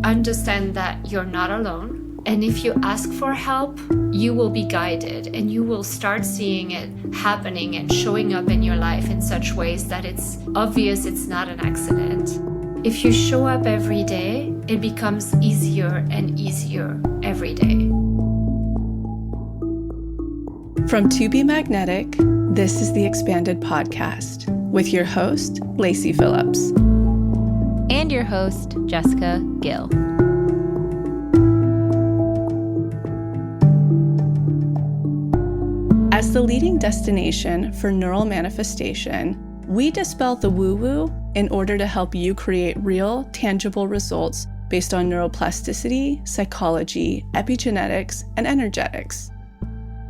understand that you're not alone. And if you ask for help, you will be guided and you will start seeing it happening and showing up in your life in such ways that it's obvious it's not an accident. If you show up every day, it becomes easier and easier every day. From To Be Magnetic, this is the Expanded Podcast with your host, Lacey Phillips. And your host, Jessica Gill. As the leading destination for neural manifestation, we dispel the woo-woo in order to help you create real, tangible results based on neuroplasticity, psychology, epigenetics, and energetics.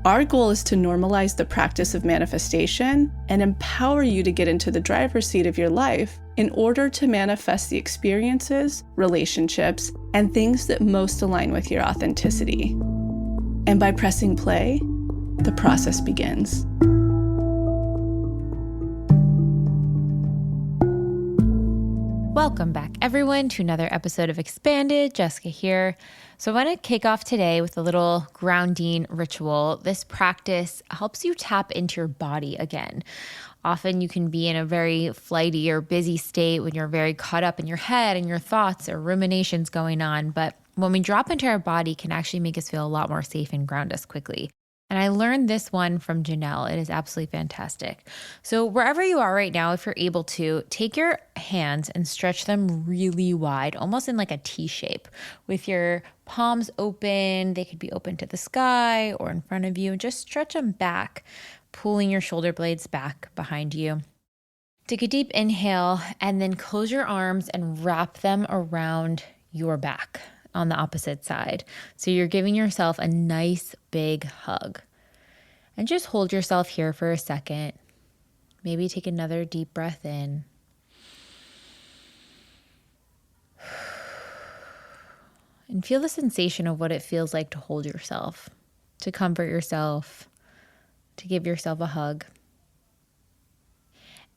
Our goal is to normalize the practice of manifestation and empower you to get into the driver's seat of your life in order to manifest the experiences, relationships, and things that most align with your authenticity. And by pressing play, the process begins. Welcome back, everyone, to another episode of Expanded. Jessica here. So I want to kick off today with a little grounding ritual. This practice helps you tap into your body again. Often you can be in a very flighty or busy state when you're very caught up in your head and your thoughts or ruminations going on. But when we drop into our body, it can actually make us feel a lot more safe and ground us quickly. And I learned this one from Janelle. It is absolutely fantastic. So wherever you are right now, if you're able to, take your hands and stretch them really wide, almost in like a T shape, with your palms open. They could be open to the sky or in front of you. Just stretch them back, pulling your shoulder blades back behind you. Take a deep inhale and then close your arms and wrap them around your back on the opposite side. So you're giving yourself a nice big hug. And just hold yourself here for a second. Maybe take another deep breath in. And feel the sensation of what it feels like to hold yourself, to comfort yourself, to give yourself a hug.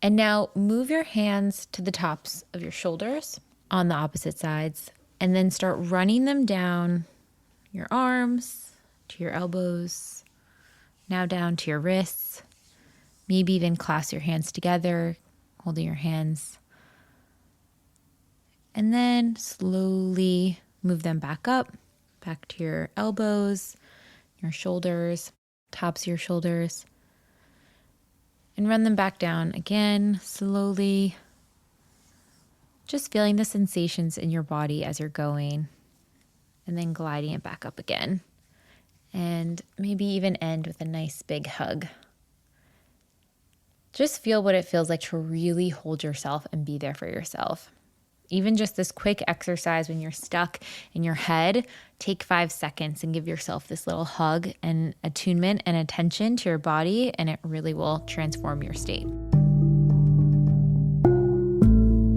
And now move your hands to the tops of your shoulders on the opposite sides. And then start running them down your arms, to your elbows, now down to your wrists. Maybe even clasp your hands together, holding your hands. And then slowly move them back up, back to your elbows, your shoulders, tops of your shoulders. And run them back down again, slowly. Just feeling the sensations in your body as you're going, and then gliding it back up again. And maybe even end with a nice big hug. Just feel what it feels like to really hold yourself and be there for yourself. Even just this quick exercise when you're stuck in your head, take 5 seconds and give yourself this little hug and attunement and attention to your body, and it really will transform your state.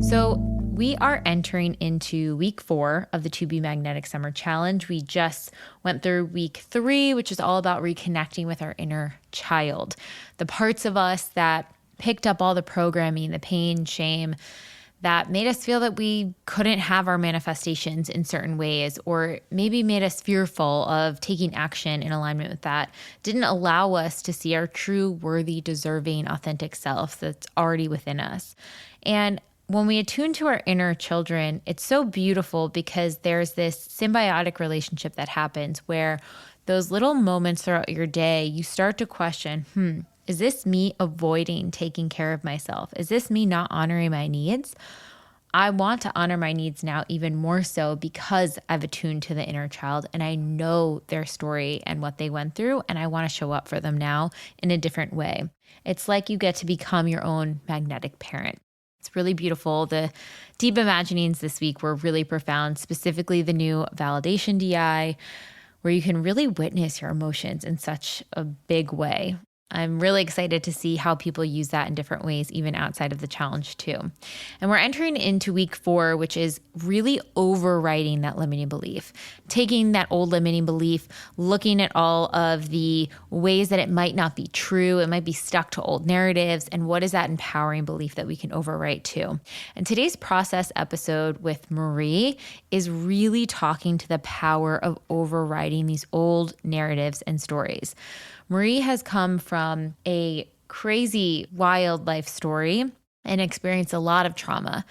So we are entering into week 4 of the To Be Magnetic Summer Challenge. We just went through week 3, which is all about reconnecting with our inner child. The parts of us that picked up all the programming, the pain, shame, that made us feel that we couldn't have our manifestations in certain ways, or maybe made us fearful of taking action in alignment with that, didn't allow us to see our true, worthy, deserving, authentic self that's already within us. And when we attune to our inner children, it's so beautiful because there's this symbiotic relationship that happens where those little moments throughout your day, you start to question, is this me avoiding taking care of myself? Is this me not honoring my needs? I want to honor my needs now even more so because I've attuned to the inner child and I know their story and what they went through, and I want to show up for them now in a different way. It's like you get to become your own magnetic parent. It's really beautiful. The deep imaginings this week were really profound, specifically the new validation DI, where you can really witness your emotions in such a big way. I'm really excited to see how people use that in different ways, even outside of the challenge too. And we're entering into week 4, which is really overriding that limiting belief, taking that old limiting belief, looking at all of the ways that it might not be true. It might be stuck to old narratives. And what is that empowering belief that we can overwrite to? And today's process episode with Marie is really talking to the power of overriding these old narratives and stories. Marie has come from a crazy, wild life story and experienced a lot of trauma.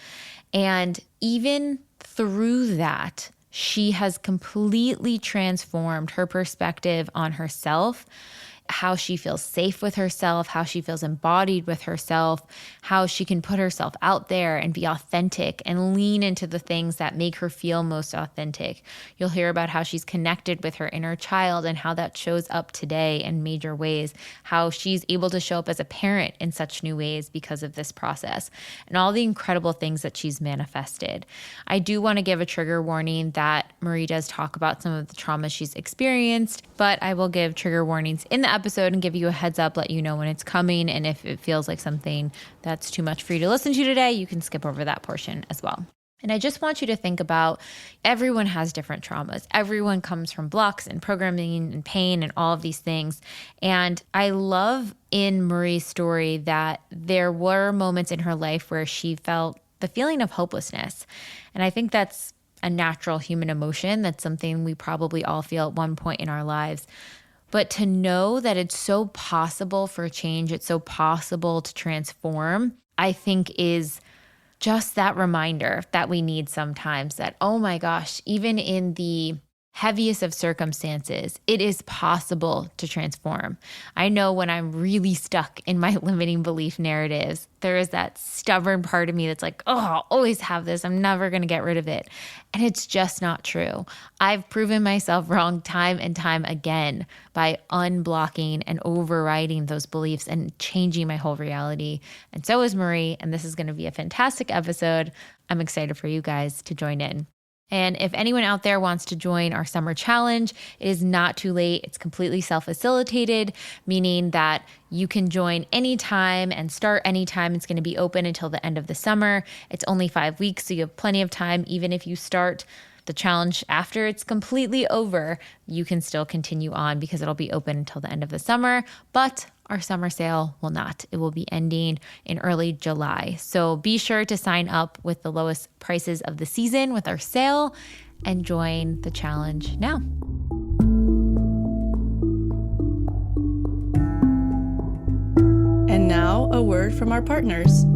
And even through that, she has completely transformed her perspective on herself, how she feels safe with herself, how she feels embodied with herself, how she can put herself out there and be authentic and lean into the things that make her feel most authentic. You'll hear about how she's connected with her inner child and how that shows up today in major ways, how she's able to show up as a parent in such new ways because of this process, and all the incredible things that she's manifested. I do want to give a trigger warning that Marie does talk about some of the trauma she's experienced, but I will give trigger warnings in the episode and give you a heads up, let you know when it's coming. And if it feels like something that's too much for you to listen to today, you can skip over that portion as well. And I just want you to think about everyone has different traumas. Everyone comes from blocks and programming and pain and all of these things. And I love in Marie's story that there were moments in her life where she felt the feeling of hopelessness. And I think that's a natural human emotion. That's something we probably all feel at one point in our lives. But to know that it's so possible for change, it's so possible to transform, I think is just that reminder that we need sometimes that, oh my gosh, even in the heaviest of circumstances, it is possible to transform. I know when I'm really stuck in my limiting belief narratives, there is that stubborn part of me that's like, oh, I'll always have this. I'm never going to get rid of it. And it's just not true. I've proven myself wrong time and time again by unblocking and overriding those beliefs and changing my whole reality. And so is Marie. And this is going to be a fantastic episode. I'm excited for you guys to join in. And if anyone out there wants to join our summer challenge, it is not too late. It's completely self-facilitated, meaning that you can join anytime and start anytime. It's going to be open until the end of the summer. It's only 5 weeks, so you have plenty of time. Even if you start the challenge after it's completely over, you can still continue on because it'll be open until the end of the summer. But our summer sale will not. It will be ending in early July. So be sure to sign up with the lowest prices of the season with our sale and join the challenge now. And now a word from our partners.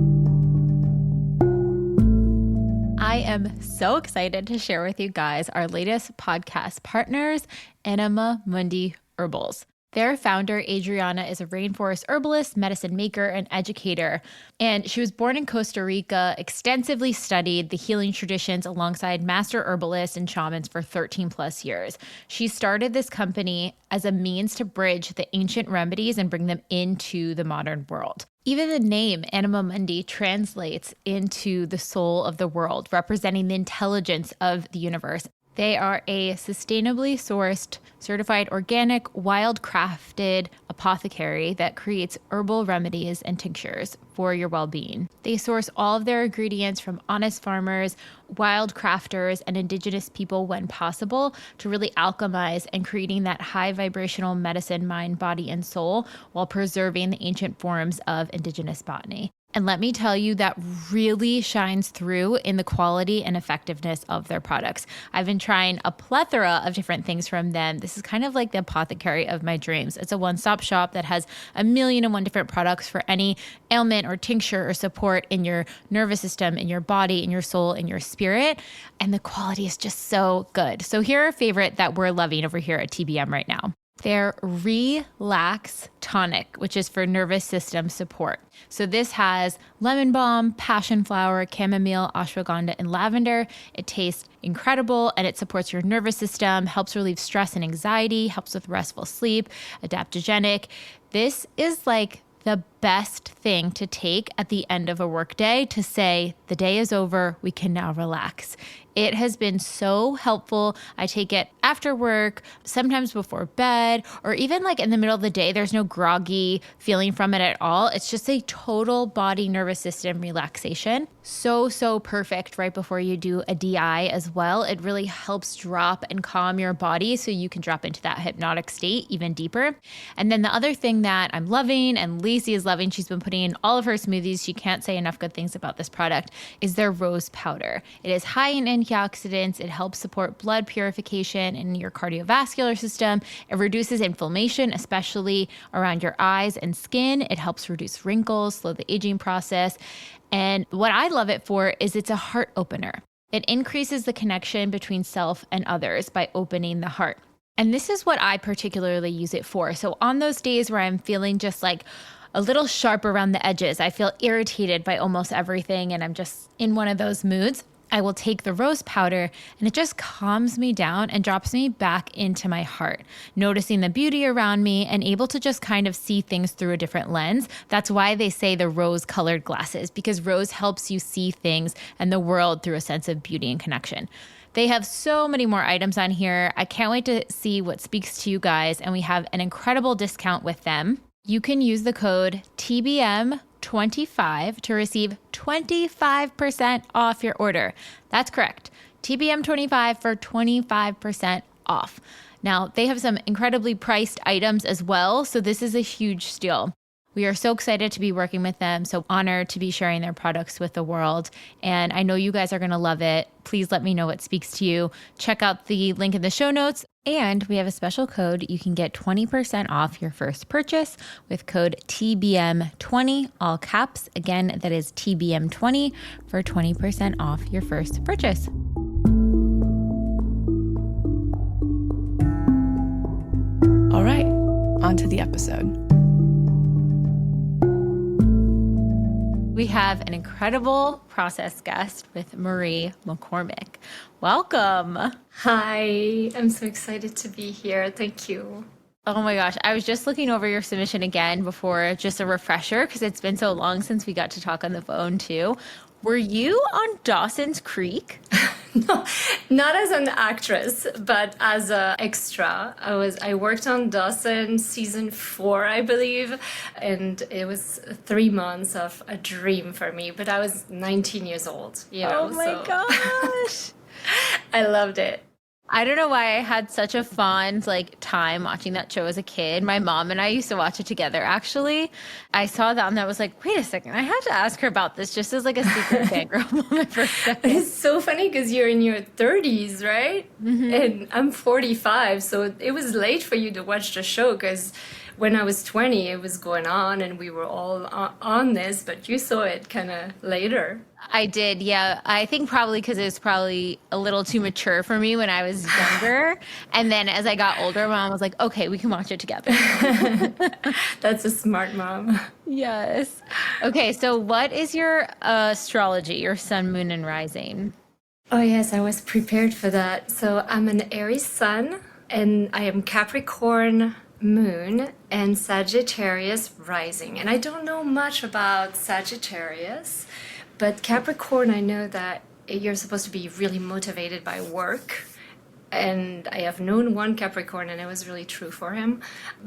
I am so excited to share with you guys our latest podcast partners, Anima Mundi Herbals. Their founder, Adriana, is a rainforest herbalist, medicine maker, and educator. And she was born in Costa Rica, extensively studied the healing traditions alongside master herbalists and shamans for 13 plus years. She started this company as a means to bridge the ancient remedies and bring them into the modern world. Even the name Anima Mundi translates into the soul of the world, representing the intelligence of the universe. They are a sustainably sourced, certified organic, wild-crafted apothecary that creates herbal remedies and tinctures for your well-being. They source all of their ingredients from honest farmers, wild crafters, and indigenous people when possible to really alchemize and creating that high vibrational medicine, mind, body, and soul while preserving the ancient forms of indigenous botany. And let me tell you, that really shines through in the quality and effectiveness of their products. I've been trying a plethora of different things from them. This is kind of like the apothecary of my dreams. It's a one-stop shop that has 1,000,001 different products for any ailment or tincture or support in your nervous system, in your body, in your soul, in your spirit. And the quality is just so good. So here are a favorite that we're loving over here at TBM right now. Their Relax Tonic, which is for nervous system support. So this has lemon balm, passion flower, chamomile, ashwagandha, and lavender. It tastes incredible and it supports your nervous system, helps relieve stress and anxiety, helps with restful sleep, adaptogenic. This is like the best thing to take at the end of a workday to say, the day is over, we can now relax. It has been so helpful. I take it after work, sometimes before bed, or even like in the middle of the day. There's no groggy feeling from it at all. It's just a total body nervous system relaxation. So perfect right before you do a DI as well. It really helps drop and calm your body so you can drop into that hypnotic state even deeper. And then the other thing that I'm loving and Lacey is loving, she's been putting in all of her smoothies, she can't say enough good things about this product, is their rose powder. It is high in antioxidants. It helps support blood purification in your cardiovascular system. It reduces inflammation, especially around your eyes and skin. It helps reduce wrinkles, slow the aging process. And what I love it for is it's a heart opener. It increases the connection between self and others by opening the heart. And this is what I particularly use it for. So on those days where I'm feeling just like a little sharp around the edges, I feel irritated by almost everything, and I'm just in one of those moods, I will take the rose powder and it just calms me down and drops me back into my heart, noticing the beauty around me and able to just kind of see things through a different lens. That's why they say the rose colored glasses, because rose helps you see things and the world through a sense of beauty and connection. They have so many more items on here. I can't wait to see what speaks to you guys. And we have an incredible discount with them. You can use the code TBM25 to receive 25% off your order. That's correct. TBM25 for 25% off. Now, they have some incredibly priced items as well, so this is a huge steal. We are so excited to be working with them, so honored to be sharing their products with the world. And I know you guys are going to love it. Please let me know what speaks to you. Check out the link in the show notes. And we have a special code. You can get 20% off your first purchase with code TBM20, all caps. Again, that is TBM20 for 20% off your first purchase. All right, on to the episode. We have an incredible process guest with Marie McCormick. Welcome. Hi, I'm so excited to be here. Thank you. Oh my gosh, I was just looking over your submission again before, just a refresher, because it's been so long since we got to talk on the phone too. Were you on Dawson's Creek? No, not as an actress, but as an extra. I worked on Dawson season 4, I believe, and it was 3 months of a dream for me. But I was 19 years old, you know. Oh my gosh. I loved it. I don't know why I had such a fond time watching that show as a kid. My mom and I used to watch it together, actually. I saw that and I was like, wait a second, I have to ask her about this just as a secret fangirl moment for a second. It's so funny because you're in your 30s, right? Mm-hmm. And I'm 45, so it was late for you to watch the show because when I was 20, it was going on and we were all on this, but you saw it kind of later. I did, yeah. I think probably because it was probably a little too mature for me when I was younger. And then as I got older, Mom was like, okay, we can watch it together. That's a smart mom. Yes. Okay, so what is your astrology, your sun, moon, and rising? Oh, yes, I was prepared for that. So I'm an Aries sun and I am Capricorn moon and Sagittarius rising. And I don't know much about Sagittarius, but Capricorn, I know that you're supposed to be really motivated by work. And I have known one Capricorn and it was really true for him.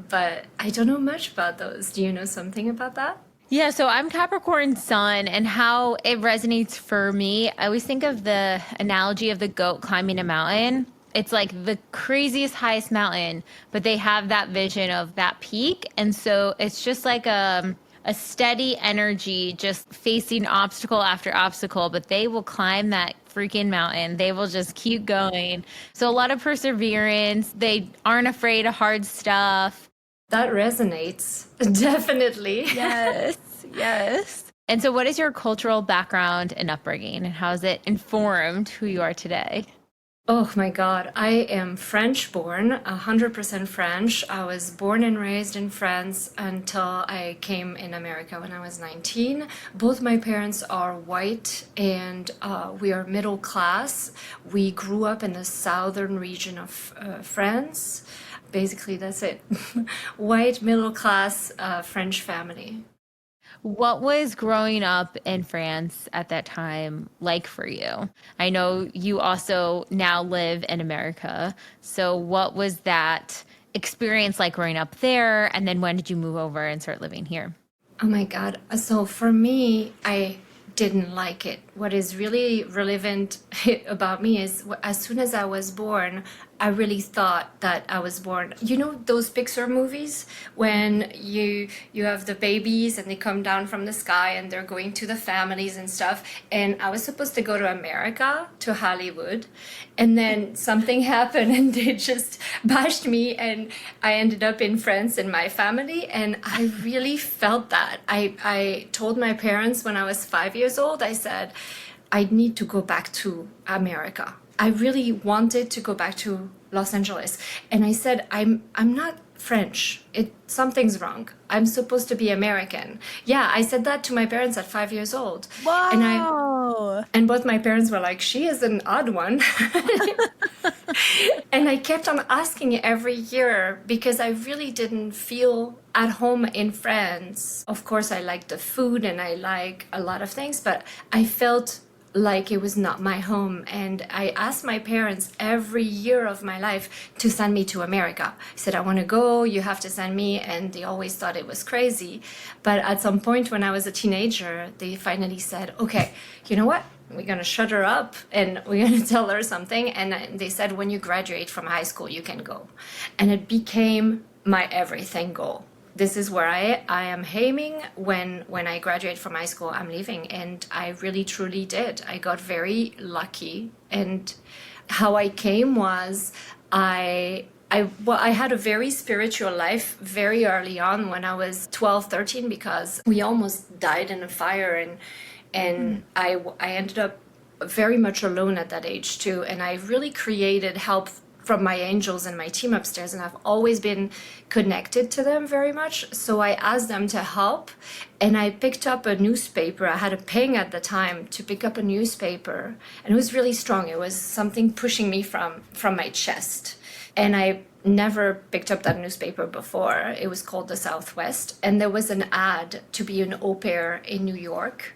But I don't know much about those. Do you know something about that? Yeah, so I'm Capricorn sun, and how it resonates for me, I always think of the analogy of the goat climbing a mountain. It's like the craziest, highest mountain, but they have that vision of that peak. And so it's just like a steady energy just facing obstacle after obstacle, but they will climb that freaking mountain. They will just keep going. So a lot of perseverance. They aren't afraid of hard stuff. That resonates, definitely. Yes, yes. And so what is your cultural background and upbringing, and how has it informed who you are today? Oh my God, I am French born, 100% French. I was born and raised in France until I came in America when I was 19. Both my parents are white and we are middle class. We grew up in the southern region of France. Basically, that's it. White, middle class French family. What was growing up in France at that time like for you? I know you also now live in America. So what was that experience like growing up there? And then when did you move over and start living here? Oh my God. So for me, I didn't like it. What is really relevant about me is as soon as I was born, I really thought that I was born. You know those Pixar movies when you have the babies and they come down from the sky and they're going to the families and stuff. And I was supposed to go to America, to Hollywood, and then something happened and they just bashed me and I ended up in France and my family. And I really felt that. I told my parents when I was 5 years old, I said, I need to go back to America. I really wanted to go back to Los Angeles. And I said, I'm not French. Something's wrong. I'm supposed to be American. Yeah, I said that to my parents at 5 years old. Wow. And both my parents were like, she is an odd one. And I kept on asking every year because I really didn't feel at home in France. Of course, I like the food and I like a lot of things, but I felt like it was not my home. And I asked my parents every year of my life to send me to America. I said, I want to go, you have to send me. And they always thought it was crazy. But at some point when I was a teenager, they finally said, okay, you know what? We're going to shut her up and we're going to tell her something. And they said, when you graduate from high school, you can go. And it became my everything goal. This is where I am aiming when I graduate from high school, I'm leaving. And I really, truly did. I got very lucky. And how I came was I had a very spiritual life very early on when I was 12, 13, because we almost died in a fire. And I ended up very much alone at that age too. And I really created help from my angels and my team upstairs, and I've always been connected to them very much. So I asked them to help, and I picked up a newspaper. I had a ping at the time to pick up a newspaper, and it was really strong. It was something pushing me from my chest, and I never picked up that newspaper before. It was called The Southwest, and there was an ad to be an au pair in New York,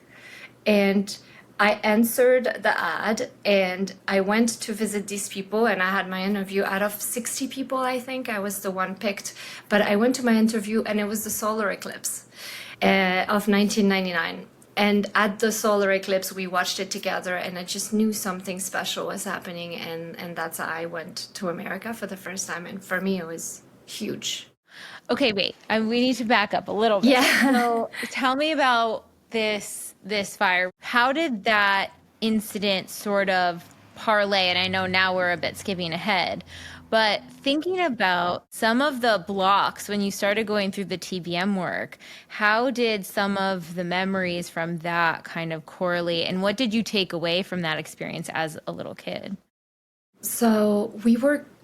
and I answered the ad and I went to visit these people, and I had my interview. Out of 60 people, I think I was the one picked. But I went to my interview and it was the solar eclipse of 1999. And at the solar eclipse, we watched it together, and I just knew something special was happening. And that's how I went to America for the first time. And for me, it was huge. Okay, wait. We need to back up a little bit. Yeah. So tell me about this fire. How did that incident sort of parlay? And I know now we're a bit skipping ahead, but thinking about some of the blocks when you started going through the TBM work, how did some of the memories from that kind of correlate? And what did you take away from that experience as a little kid? So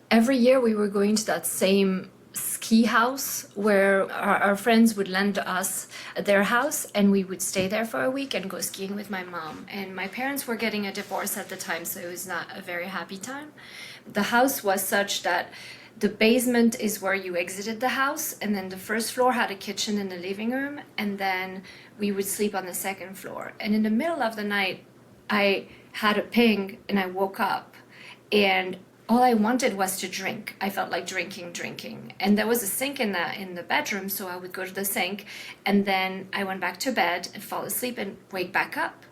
every year we were going to that same ski house where our friends would lend us their house, and we would stay there for a week and go skiing with my mom. And my parents were getting a divorce at the time, so it was not a very happy time. The house was such that the basement is where you exited the house, and then the first floor had a kitchen and a living room, and then we would sleep on the second floor. And in the middle of the night, I had a ping and I woke up, and all I wanted was to drink. I felt like drinking. And there was a sink in the bedroom, so I would go to the sink, and then I went back to bed and fall asleep and wake back up.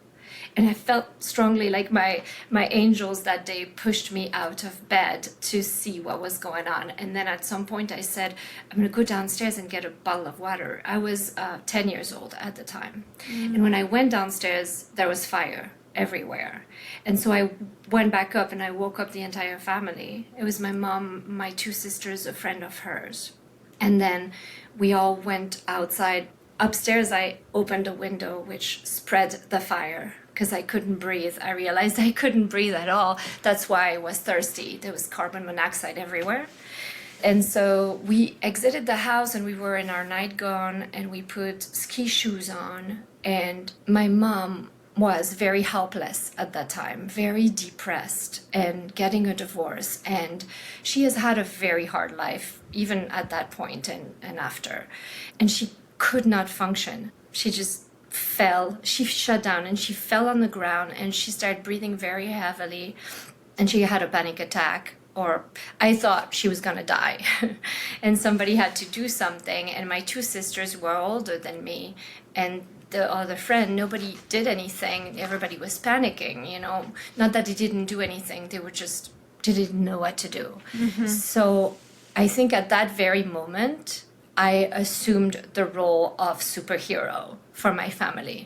And I felt strongly like my angels that day pushed me out of bed to see what was going on. And then at some point I said, I'm going to go downstairs and get a bottle of water. I was 10 years old at the time. And when I went downstairs, there was fire everywhere. And so I went back up and I woke up the entire family. It was my mom, my two sisters, a friend of hers. And then we all went outside. Upstairs, I opened a window which spread the fire because I couldn't breathe. I realized I couldn't breathe at all. That's why I was thirsty. There was carbon monoxide everywhere. And so we exited the house and we were in our nightgown and we put ski shoes on. And my mom was very helpless at that time, very depressed and getting a divorce. And she has had a very hard life, even at that point and after. And she could not function. She just fell. She shut down and she fell on the ground and she started breathing very heavily and she had a panic attack, or I thought she was gonna die. And somebody had to do something, and my two sisters were older than me, and the other friend, nobody did anything. Everybody was panicking, not that they didn't do anything, they didn't know what to do. So I think at that very moment I assumed the role of superhero for my family,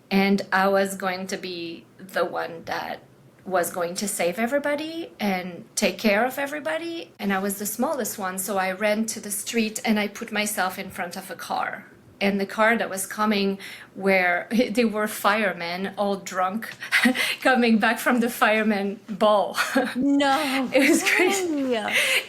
and I was going to be the one that was going to save everybody and take care of everybody. And I was the smallest one, so I ran to the street and I put myself in front of a car. And the car that was coming, where they were firemen, all drunk, coming back from the fireman ball. No. It was crazy.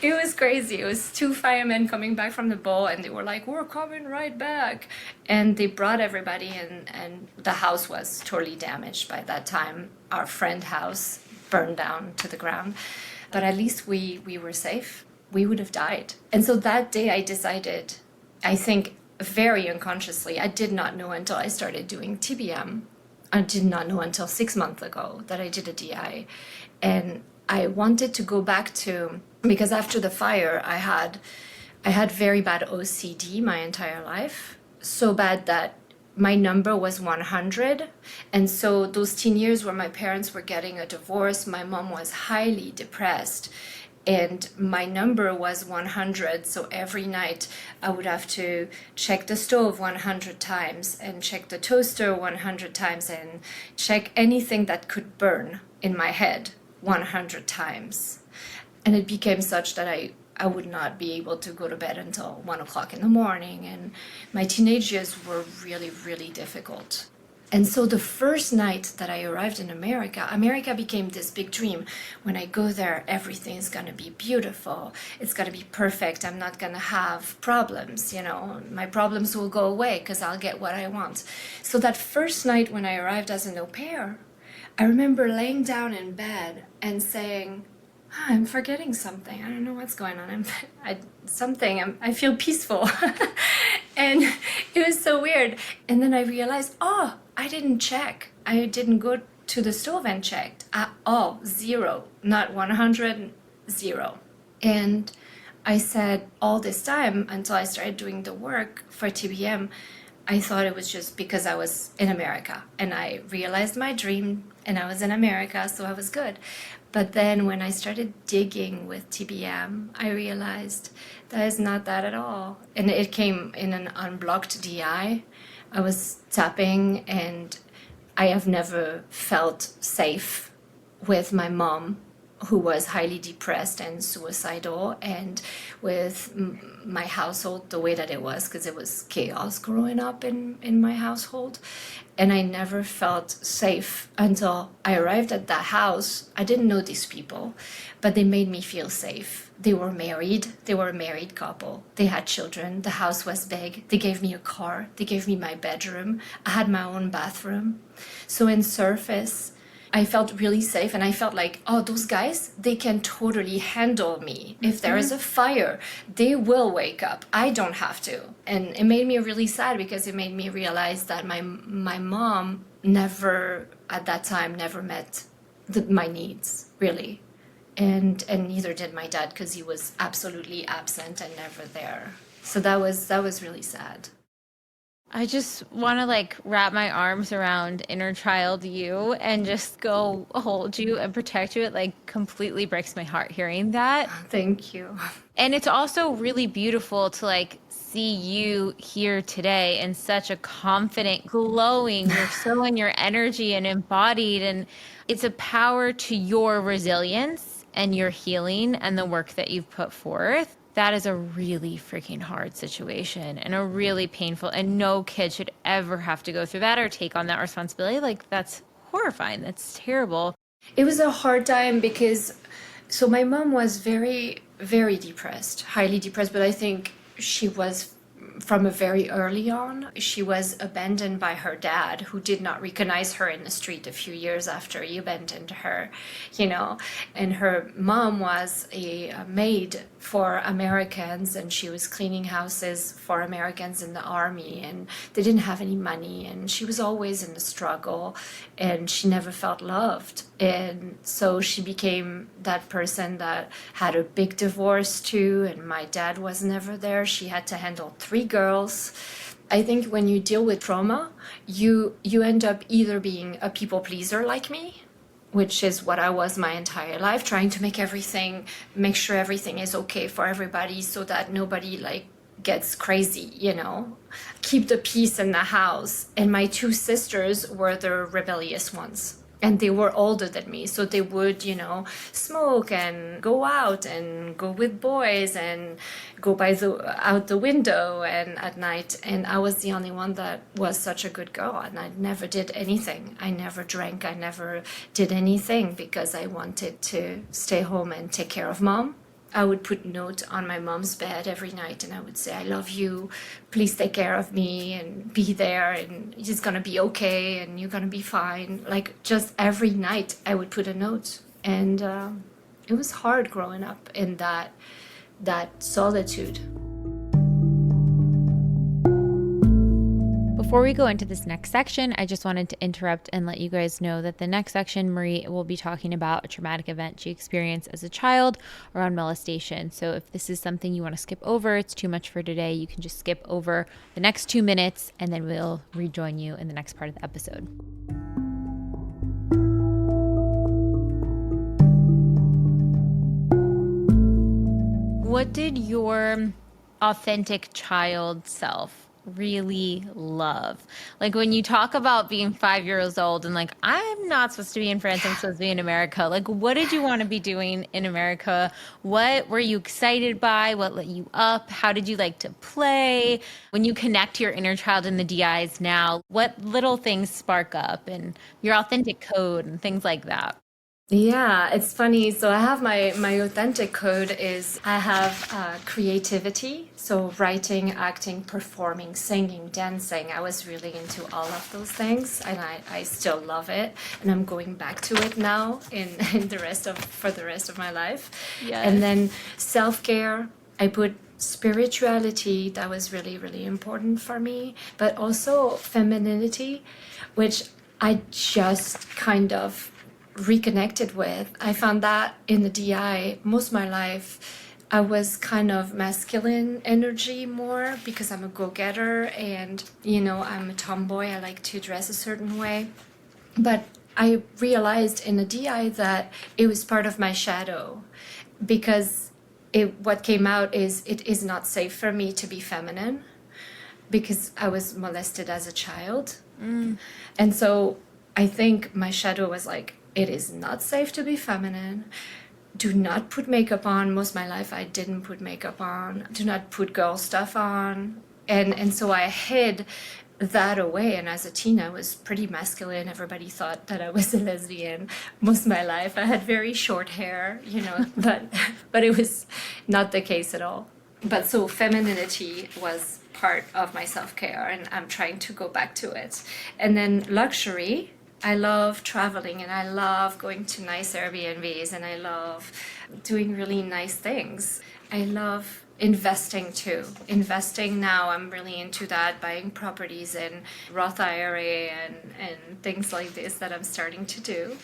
It was crazy. It was two firemen coming back from the ball, and they were like, "We're coming right back." And they brought everybody, and the house was totally damaged by that time. Our friend house burned down to the ground. But at least we were safe. We would have died. And so that day I decided, I think, very unconsciously, I did not know until I started doing TBM. I did not know until 6 months ago that I did a DI. And I wanted to go back to, because after the fire, I had very bad OCD my entire life. So bad that my number was 100. And so those teen years where my parents were getting a divorce, my mom was highly depressed. And my number was 100, so every night I would have to check the stove 100 times and check the toaster 100 times and check anything that could burn in my head 100 times. And it became such that I would not be able to go to bed until 1 o'clock in the morning, and my teenage years were really, really difficult. And so the first night that I arrived in America became this big dream. When I go there, everything is going to be beautiful. It's going to be perfect. I'm not going to have problems, My problems will go away because I'll get what I want. So that first night when I arrived as an au pair, I remember laying down in bed and saying, I'm forgetting something. I don't know what's going on. I feel peaceful. And it was so weird. And then I realized, I didn't check. I didn't go to the stove and checked at all. 0, not 100, 0. And I said all this time until I started doing the work for TBM, I thought it was just because I was in America and I realized my dream and I was in America, so I was good. But then when I started digging with TBM, I realized that is not that at all. And it came in an unblocked DI. I was tapping, and I have never felt safe with my mom, who was highly depressed and suicidal, and with my household the way that it was, because it was chaos growing up in my household. And I never felt safe until I arrived at that house. I didn't know these people, but they made me feel safe. They were married. They were a married couple. They had children. The house was big. They gave me a car. They gave me my bedroom. I had my own bathroom. So in surface, I felt really safe, and I felt like, those guys, they can totally handle me. If there is a fire, they will wake up. I don't have to. And it made me really sad because it made me realize that my mom never, at that time, never met my needs, really. And neither did my dad, because he was absolutely absent and never there. So that was really sad. I just want to wrap my arms around inner child you and just go hold you and protect you. It completely breaks my heart hearing that. Thank you. And it's also really beautiful to see you here today in such a confident, glowing, you're so in your energy and embodied. And it's a power to your resilience and your healing and the work that you've put forth. That is a really freaking hard situation and a really painful, and no kid should ever have to go through that or take on that responsibility. That's horrifying. That's terrible. It was a hard time because, my mom was very, very depressed, highly depressed, but I think she was from a very early on. She was abandoned by her dad, who did not recognize her in the street a few years after he abandoned her, and her mom was a maid for Americans, and she was cleaning houses for Americans in the army, and they didn't have any money, and she was always in the struggle, and she never felt loved. And so she became that person that had a big divorce too, and my dad was never there. She had to handle 3 girls. I think when you deal with trauma, you end up either being a people pleaser like me, which is what I was my entire life, trying to make sure everything is okay for everybody so that nobody gets crazy, keep the peace in the house. And my 2 sisters were the rebellious ones. And they were older than me, so they would, smoke and go out and go with boys and go out the window and at night. And I was the only one that was such a good girl, and I never did anything. I never drank, I never did anything because I wanted to stay home and take care of mom. I would put a note on my mom's bed every night, and I would say, I love you, please take care of me and be there, and it's gonna be okay and you're gonna be fine. Just every night I would put a note. And it was hard growing up in that solitude. Before we go into this next section, I just wanted to interrupt and let you guys know that the next section, Marie will be talking about a traumatic event she experienced as a child around molestation. So if this is something you want to skip over, it's too much for today, you can just skip over the next 2 minutes and then we'll rejoin you in the next part of the episode. What did your authentic child self really love? When you talk about being 5 years old and I'm not supposed to be in France, I'm supposed to be in America. What did you want to be doing in America? What were you excited by? What lit you up? How did you like to play? When you connect your inner child in the DIs now, what little things spark up and your authentic code and things like that? Yeah, it's funny. So I have my authentic code is I have creativity. So writing, acting, performing, singing, dancing. I was really into all of those things, and I still love it. And I'm going back to it now for the rest of my life. Yes. And then self-care, I put spirituality. That was really, really important for me. But also femininity, which I just kind of reconnected with. I found that in the DI most of my life. I was kind of masculine energy more because I'm a go-getter and I'm a tomboy. I like to dress a certain way. But I realized in the DI that it was part of my shadow because what came out is it is not safe for me to be feminine because I was molested as a child. And so I think my shadow was it is not safe to be feminine. Do not put makeup on. Most of my life I didn't put makeup on. Do not put girl stuff on. And so I hid that away. And as a teen, I was pretty masculine. Everybody thought that I was a lesbian most of my life. I had very short hair, but it was not the case at all. But so femininity was part of my self-care, and I'm trying to go back to it. And then luxury. I love traveling and I love going to nice Airbnbs and I love doing really nice things. I love investing too. Investing now, I'm really into that, buying properties in Roth IRA and things like this that I'm starting to do.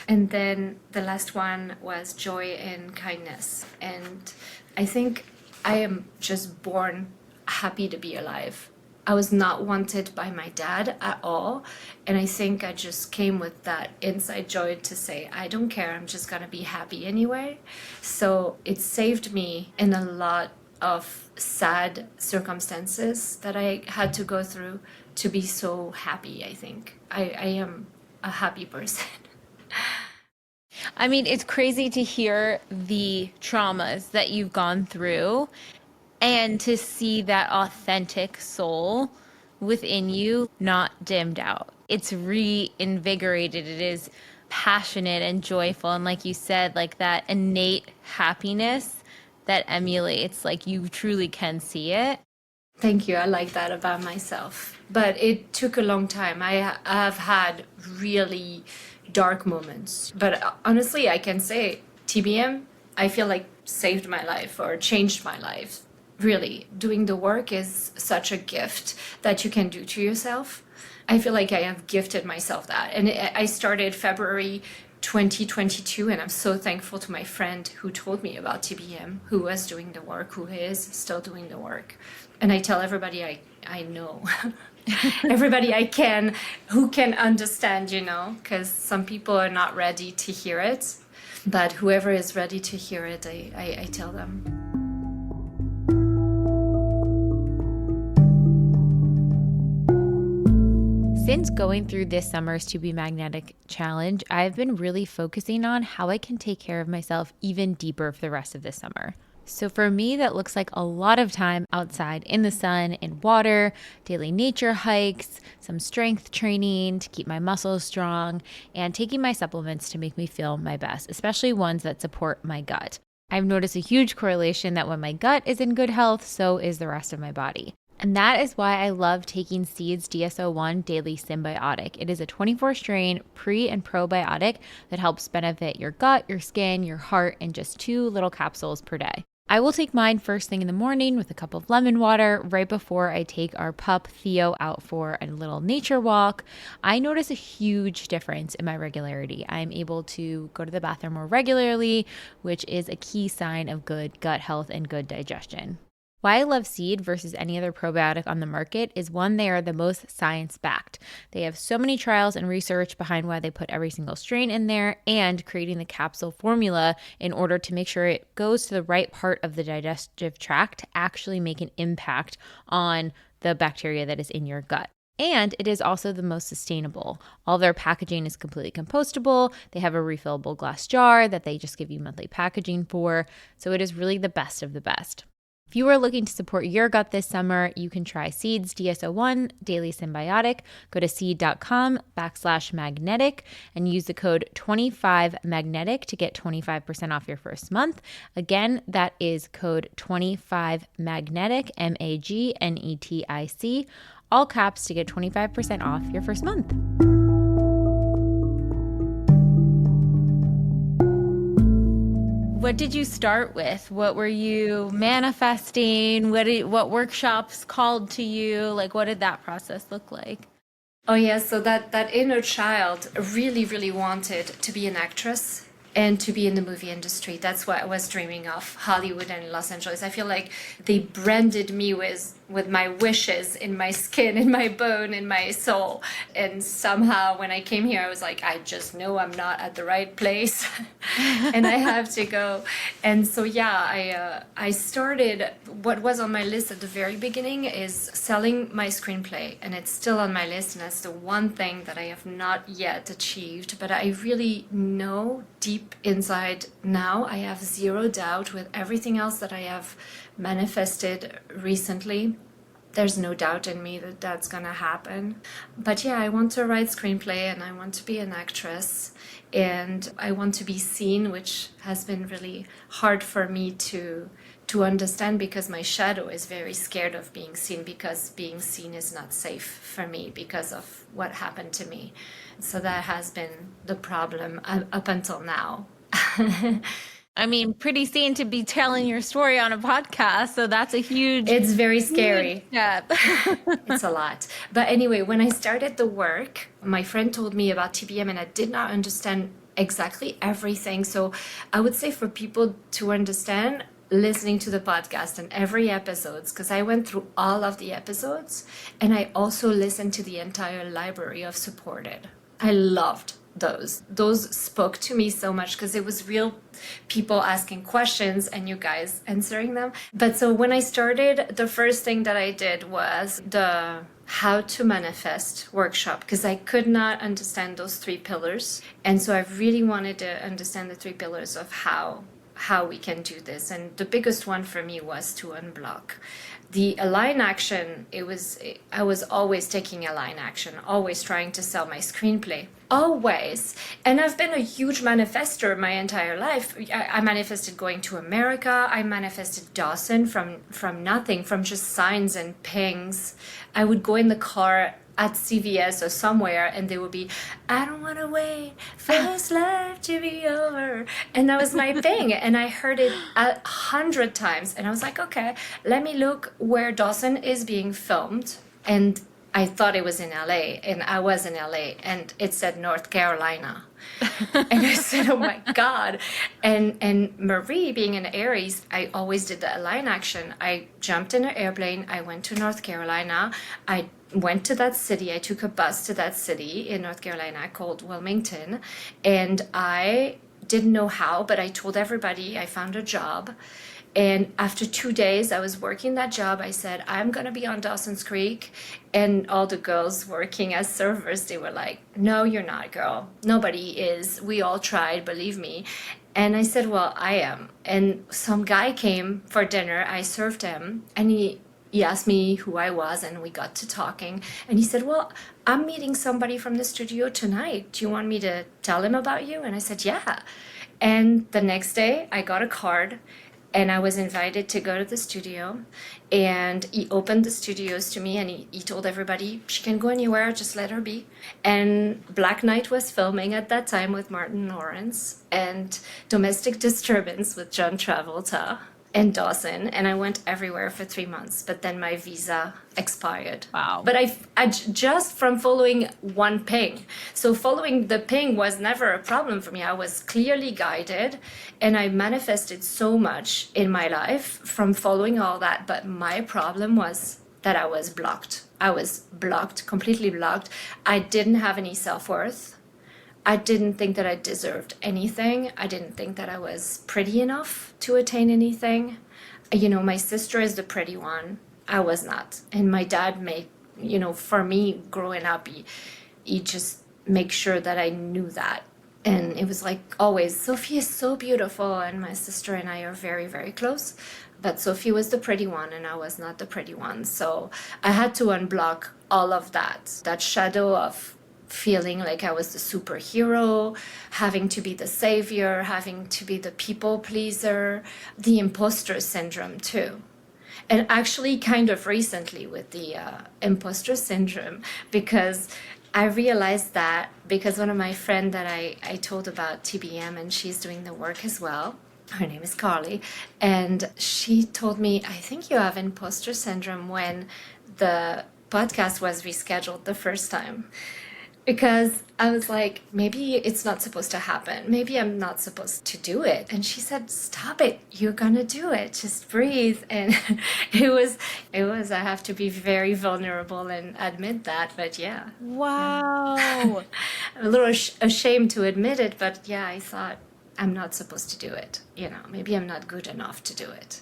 And then the last one was joy and kindness. And I think I am just born happy to be alive. I was not wanted by my dad at all. And I think I just came with that inside joy to say, I don't care, I'm just gonna be happy anyway. So it saved me in a lot of sad circumstances that I had to go through to be so happy, I think. I am a happy person. I mean, it's crazy to hear the traumas that you've gone through and to see that authentic soul within you not dimmed out. It's reinvigorated. It is passionate and joyful. And like you said, that innate happiness that emulates, you truly can see it. Thank you. I like that about myself. But it took a long time. have had really dark moments. But honestly, I can say TBM, I feel like saved my life or changed my life. Really, doing the work is such a gift that you can do to yourself. I feel like I have gifted myself that. And I started February 2022, and I'm so thankful to my friend who told me about TBM, who was doing the work, who is still doing the work. And I tell everybody I know, everybody I can, who can understand, because some people are not ready to hear it. But whoever is ready to hear it, I tell them. Since going through this summer's To Be Magnetic challenge, I've been really focusing on how I can take care of myself even deeper for the rest of this summer. So for me, that looks like a lot of time outside in the sun, in water, daily nature hikes, some strength training to keep my muscles strong, and taking my supplements to make me feel my best, especially ones that support my gut. I've noticed a huge correlation that when my gut is in good health, so is the rest of my body. And that is why I love taking Seed's DSO1 Daily Symbiotic. It is a 24-strain pre- and probiotic that helps benefit your gut, your skin, your heart in just 2 little capsules per day. I will take mine first thing in the morning with a cup of lemon water right before I take our pup Theo out for a little nature walk. I notice a huge difference in my regularity. I'm able to go to the bathroom more regularly, which is a key sign of good gut health and good digestion. Why I love Seed versus any other probiotic on the market is one, they are the most science-backed. They have so many trials and research behind why they put every single strain in there and creating the capsule formula in order to make sure it goes to the right part of the digestive tract to actually make an impact on the bacteria that is in your gut. And it is also the most sustainable. All their packaging is completely compostable. They have a refillable glass jar that they just give you monthly packaging for. So it is really the best of the best. If you are looking to support your gut this summer, you can try Seed's DSO1 Daily Symbiotic. Go to seed.com/magnetic and use the code 25magnetic to get 25% off your first month. Again, that is code 25magnetic, MAGNETIC, all caps to get 25% off your first month. What did you start with? What were you manifesting? What workshops called to you? Like, what did that process look like? Oh yeah, so that inner child really, really wanted to be an actress and to be in the movie industry. That's what I was dreaming of, Hollywood and Los Angeles. I feel like they branded me with my wishes in my skin, in my bone, in my soul. And somehow when I came here, I was like, I just know I'm not at the right place and I have to go. And so, yeah, I started, what was on my list at the very beginning is selling my screenplay. And it's still on my list. And that's the one thing that I have not yet achieved. But I really know deep inside now, I have zero doubt with everything else that I have manifested recently. There's no doubt in me that that's gonna happen. But yeah, I want to write screenplay and I want to be an actress and I want to be seen, which has been really hard for me to understand because my shadow is very scared of being seen because being seen is not safe for me because of what happened to me. So that has been the problem up until now. I mean, pretty seen to be telling your story on a podcast, so that's a huge... It's very scary. Yeah. It's a lot. But anyway, when I started the work, my friend told me about TBM and I did not understand exactly everything. So I would say for people to understand, listening to the podcast and every episodes, because I went through all of the episodes and I also listened to the entire library of Supported. I loved those spoke to me so much because it was real people asking questions and you guys answering them. But so when I started, the first thing that I did was the how to manifest workshop because I could not understand those 3 pillars. And so I really wanted to understand the 3 pillars of how how we can do this. And the biggest one for me was to unblock. The align action, I was always taking align action, always trying to sell my screenplay, always. And I've been a huge manifester my entire life. I manifested going to America. I manifested Dawson from nothing, from just signs and pings. I would go in the car at CVS or somewhere, and they would be, I don't want to wait for this life to be over. And that was my thing. And I heard it 100 times. And I was like, okay, let me look where Dawson is being filmed. And I thought it was in LA, and I was in LA, and it said North Carolina. And I said, oh my God. And Marie, being an Aries, I always did the align action. I jumped in an airplane. I went to North Carolina. I went to that city. I took a bus to that city in North Carolina called Wilmington. And I didn't know how, but I told everybody I found a job. And after 2 days, I was working that job. I said, I'm going to be on Dawson's Creek. And all the girls working as servers, they were like, no, you're not, girl. Nobody is. We all tried, believe me. And I said, well, I am. And some guy came for dinner. I served him. And he asked me who I was, and we got to talking. And he said, well, I'm meeting somebody from the studio tonight. Do you want me to tell him about you? And I said, yeah. And the next day, I got a card. And I was invited to go to the studio, and he opened the studios to me, and he told everybody, she can go anywhere, just let her be. And Black Knight was filming at that time with Martin Lawrence, and Domestic Disturbance with John Travolta, and Dawson, and I went everywhere for 3 months, but then my visa expired. Wow. But I just from following one ping. So following the ping was never a problem for me. I was clearly guided, and I manifested so much in my life from following all that. But my problem was that I was blocked. I was blocked, completely blocked. I didn't have any self-worth. I didn't think that I deserved anything. I didn't think that I was pretty enough to attain anything. You know, my sister is the pretty one. I was not. And my dad made, you know, for me growing up, he just make sure that I knew that. And it was like always, Sophie is so beautiful. And my sister and I are very, very close. But Sophie was the pretty one, and I was not the pretty one. So I had to unblock all of that shadow of feeling like I was the superhero, having to be the savior, having to be the people pleaser, the imposter syndrome too. And actually kind of recently with the imposter syndrome, because I realized that because one of my friends that I told about TBM, and she's doing the work as well, her name is Carly, and she told me, I think you have imposter syndrome when the podcast was rescheduled the first time. Because I was like, maybe it's not supposed to happen. Maybe I'm not supposed to do it. And she said, stop it. You're going to do it. Just breathe. And it was, I have to be very vulnerable and admit that. But yeah. Wow. I'm a little ashamed to admit it. But yeah, I thought I'm not supposed to do it. You know, maybe I'm not good enough to do it.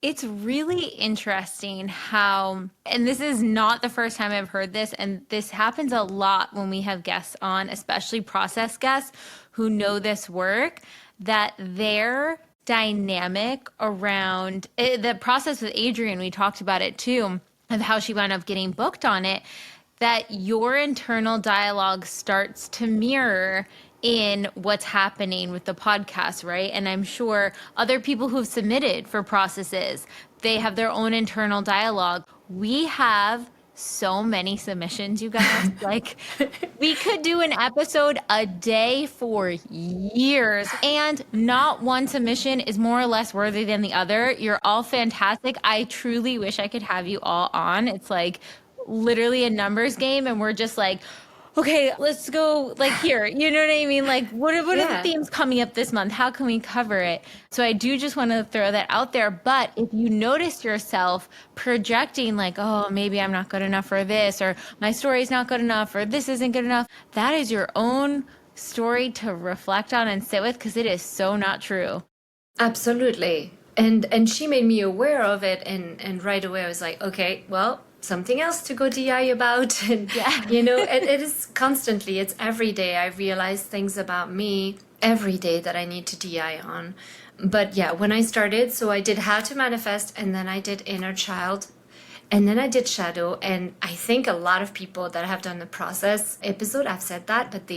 It's really interesting how, and this is not the first time I've heard this, and this happens a lot when we have guests on, especially process guests who know this work, that their dynamic around the process with Adrienne, we talked about it too, of how she wound up getting booked on it, that your internal dialogue starts to mirror in what's happening with the podcast, right? And I'm sure other people who've submitted for processes, they have their own internal dialogue. We have so many submissions, you guys. Like, we could do an episode a day for years, and not one submission is more or less worthy than the other. You're all fantastic. I truly wish I could have you all on. It's like literally a numbers game, and we're just like, okay, let's go like here. You know what I mean? Like, what are the themes coming up this month? How can we cover it? So I do just want to throw that out there. But if you notice yourself projecting like, oh, maybe I'm not good enough for this, or my story's not good enough, or this isn't good enough, that is your own story to reflect on and sit with, because it is so not true. Absolutely. And she made me aware of it. And right away I was like, okay, well, something else to go DI about. And, you know, it is constantly, it's every day. I realize things about me every day that I need to DI on. But yeah, when I started, so I did How to Manifest, and then I did Inner Child, and then I did Shadow. And I think a lot of people that have done the process episode, I've said that, but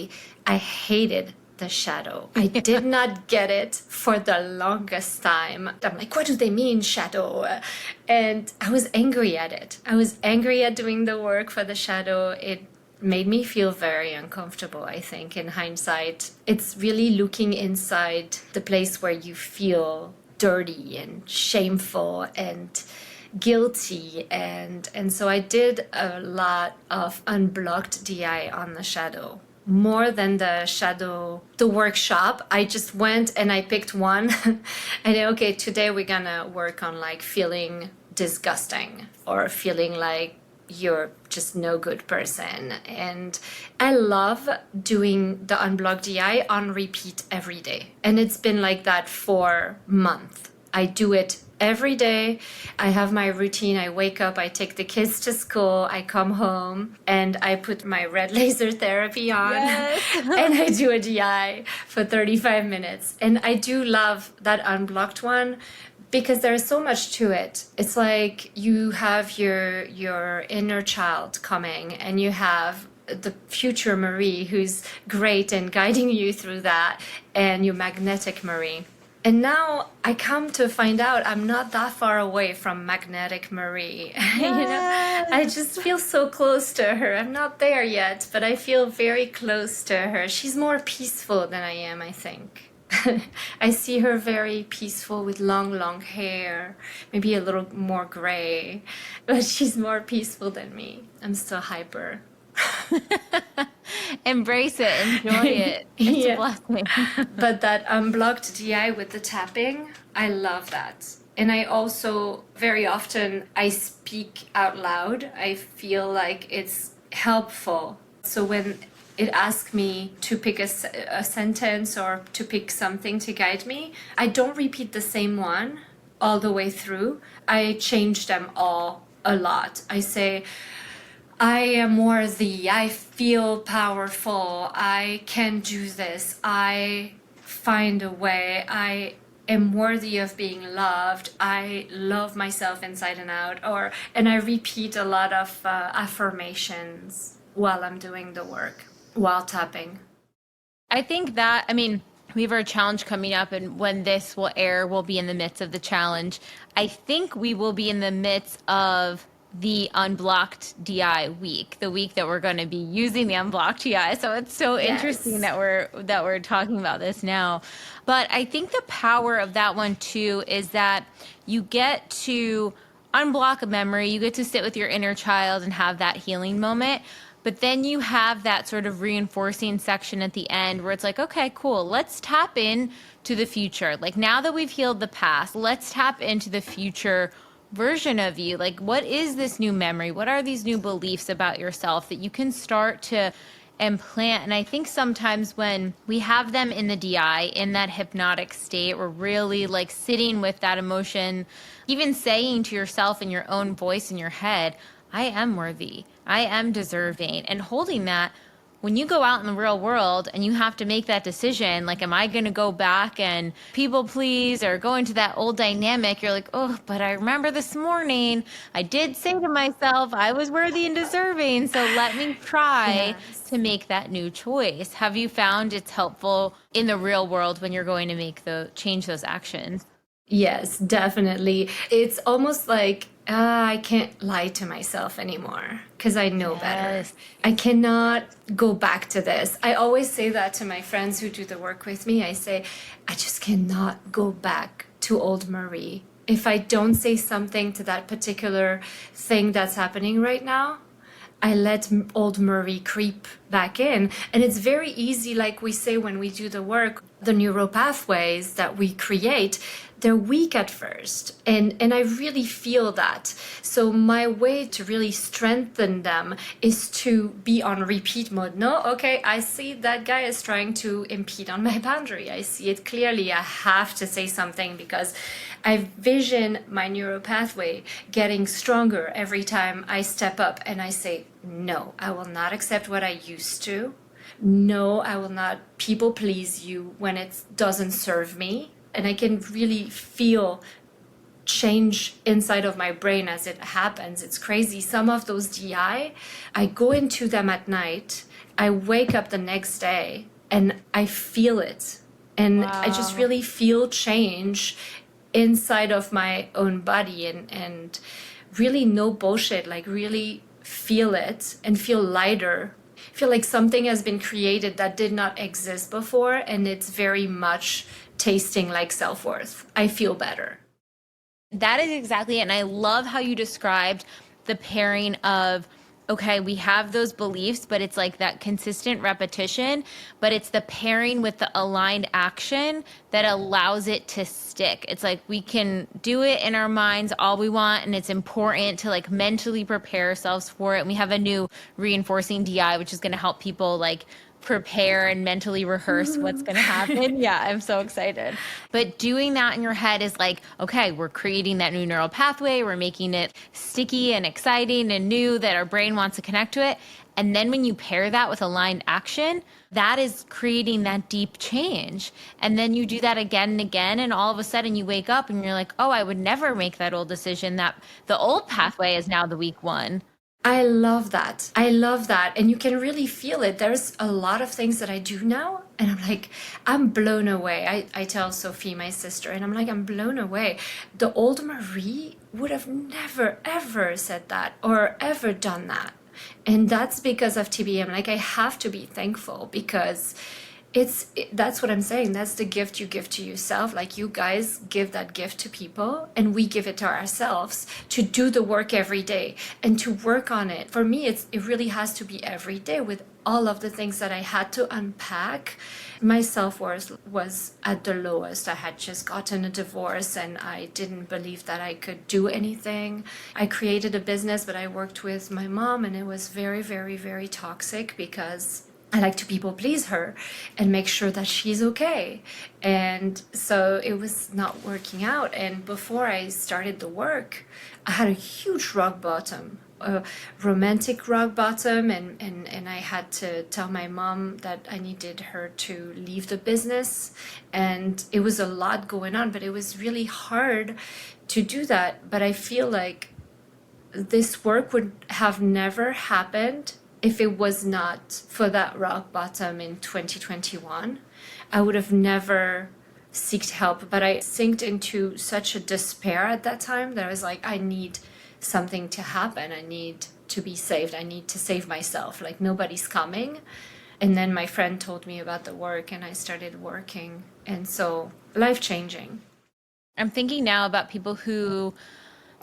I hated the shadow. I did not get it for the longest time. I'm like, what do they mean, shadow? And I was angry at it. I was angry at doing the work for the shadow. It made me feel very uncomfortable, I think, in hindsight. It's really looking inside the place where you feel dirty and shameful and guilty. And so I did a lot of unblocked DI on the shadow. More than the workshop. I just went and I picked one. And okay, today we're gonna work on like feeling disgusting or feeling like you're just no good person. And I love doing the unblocked DI on repeat every day. And it's been like that for months. I do it every day. I have my routine. I wake up, I take the kids to school, I come home, and I put my red laser therapy on. Yes. And I do a DI for 35 minutes. And I do love that unblocked one because there's so much to it. It's like you have your inner child coming, and you have the future Marie who's great and guiding you through that, and your magnetic Marie. And now I come to find out I'm not that far away from magnetic Marie. Yes. I just feel so close to her. I'm not there yet, but I feel very close to her. She's more peaceful than I am, I think. I see her very peaceful with long hair, maybe a little more gray, but she's more peaceful than me. I'm still hyper. Embrace it, enjoy it. It's a blessing. But that unblocked DI with the tapping, I love that. And I also, very often, I speak out loud. I feel like it's helpful. So when it asks me to pick a sentence or to pick something to guide me, I don't repeat the same one all the way through. I change them all a lot. I say, I am worthy, I feel powerful, I can do this, I find a way, I am worthy of being loved, I love myself inside and out, and I repeat a lot of affirmations while I'm doing the work, while tapping. I think that, we have our challenge coming up, and when this will air, we'll be in the midst of the challenge. I think we will be in the midst of the unblocked DI week, the week that we're going to be using the unblocked DI. So it's so interesting that we're talking about this now. But I think the power of that one too is that you get to unblock a memory, you get to sit with your inner child and have that healing moment. But then you have that sort of reinforcing section at the end where it's like, okay, cool, let's tap in to the future. Like now that we've healed the past, let's tap into the future version of you. Like, what is this new memory? What are these new beliefs about yourself that you can start to implant? And I think sometimes when we have them in the DI, in that hypnotic state, we're really like sitting with that emotion, even saying to yourself in your own voice in your head, I am worthy, I am deserving, and holding that. When you go out in the real world and you have to make that decision, like, am I going to go back and people please or go into that old dynamic? You're like, oh, but I remember this morning I did say to myself I was worthy and deserving. So let me try to make that new choice. Have you found it's helpful in the real world when you're going to change those actions? Yes, definitely. It's almost like I can't lie to myself anymore because I know better. I cannot go back to this. I always say that to my friends who do the work with me. I say, I just cannot go back to old Marie. If I don't say something to that particular thing that's happening right now, I let old Marie creep back in. And it's very easy, like we say when we do the work, the neural pathways that we create, they're weak at first. And I really feel that. So my way to really strengthen them is to be on repeat mode. No, okay, I see that guy is trying to impede on my boundary. I see it clearly. I have to say something because I vision my neural pathway getting stronger every time I step up and I say, no, I will not accept what I used to. No, I will not people please you when it doesn't serve me. and I can really feel change inside of my brain as it happens. It's crazy. Some of those DI, I go into them at night, I wake up the next day and I feel it. And I just really feel change inside of my own body, and really no bullshit, like really feel it and feel lighter. Feel like something has been created that did not exist before, and it's very much tasting like self-worth. I feel better. That is exactly it. And I love how you described the pairing of, okay, we have those beliefs, but it's like that consistent repetition, but it's the pairing with the aligned action that allows it to stick. It's like we can do it in our minds all we want, and it's important to like mentally prepare ourselves for it. And we have a new reinforcing DI, which is going to help people like prepare and mentally rehearse what's going to happen. Yeah, I'm so excited. But doing that in your head is like, okay, we're creating that new neural pathway. We're making it sticky and exciting and new that our brain wants to connect to it. And then when you pair that with aligned action, that is creating that deep change. And then you do that again and again. And all of a sudden you wake up and you're like, oh, I would never make that old decision. That the old pathway is now the weak one. I love that. I love that. And you can really feel it. There's a lot of things that I do now, and I'm like, I'm blown away. I tell Sophie, my sister, and I'm like, I'm blown away. The old Marie would have never, ever said that or ever done that. And that's because of TBM. Like, I have to be thankful, because that's what I'm saying. That's the gift you give to yourself. Like, you guys give that gift to people, and we give it to ourselves to do the work every day and to work on it. For me, it really has to be every day. With all of the things that I had to unpack, my self-worth was at the lowest. I had just gotten a divorce and I didn't believe that I could do anything. I created a business, but I worked with my mom, and it was very, very, very toxic, because I like to people please her and make sure that she's okay. And so it was not working out. And before I started the work, I had a huge rock bottom, a romantic rock bottom. And I had to tell my mom that I needed her to leave the business. And it was a lot going on, but it was really hard to do that. But I feel like this work would have never happened if it was not for that rock bottom in 2021. I would have never sought help, but I sank into such a despair at that time that I was like, I need something to happen. I need to be saved. I need to save myself. Like, nobody's coming. And then my friend told me about the work, and I started working. And so, life-changing. I'm thinking now about people who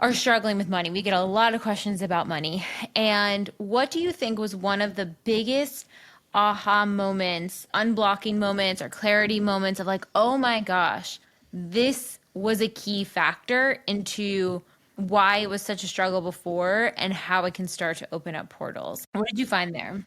are struggling with money. We get a lot of questions about money. And what do you think was one of the biggest aha moments, unblocking moments, or clarity moments of like, oh my gosh, this was a key factor into why it was such a struggle before and how it can start to open up portals? What did you find there?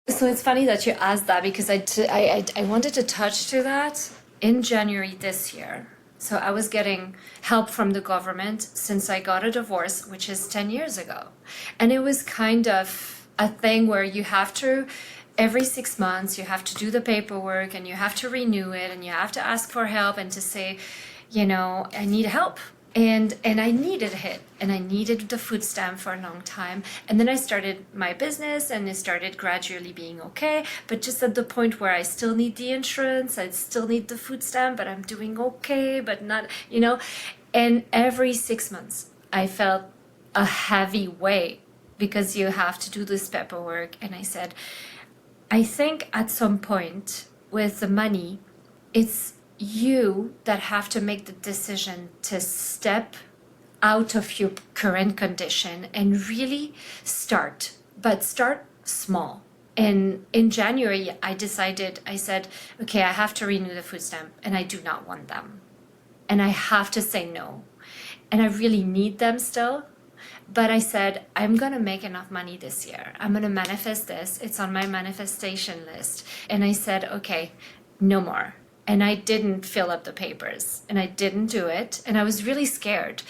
So it's funny that you asked that, because I wanted to touch to that in January this year. So I was getting help from the government since I got a divorce, which is 10 years ago. And it was kind of a thing where you have to, every 6 months, you have to do the paperwork and you have to renew it and you have to ask for help and to say, you know, I need help. And I needed it, and I needed the food stamp for a long time. And then I started my business, and it started gradually being okay. But just at the point where I still need the insurance, I still need the food stamp, but I'm doing okay, but not, you know. And every 6 months, I felt a heavy weight, because you have to do this paperwork. And I said, I think at some point with the money, it's you that have to make the decision to step out of your current condition and really start, but start small. And in January, I said, okay, I have to renew the food stamp, and I do not want them. And I have to say no. And I really need them still. But I said, I'm going to make enough money this year. I'm going to manifest this. It's on my manifestation list. And I said, okay, no more. And I didn't fill up the papers, and I didn't do it. And I was really scared.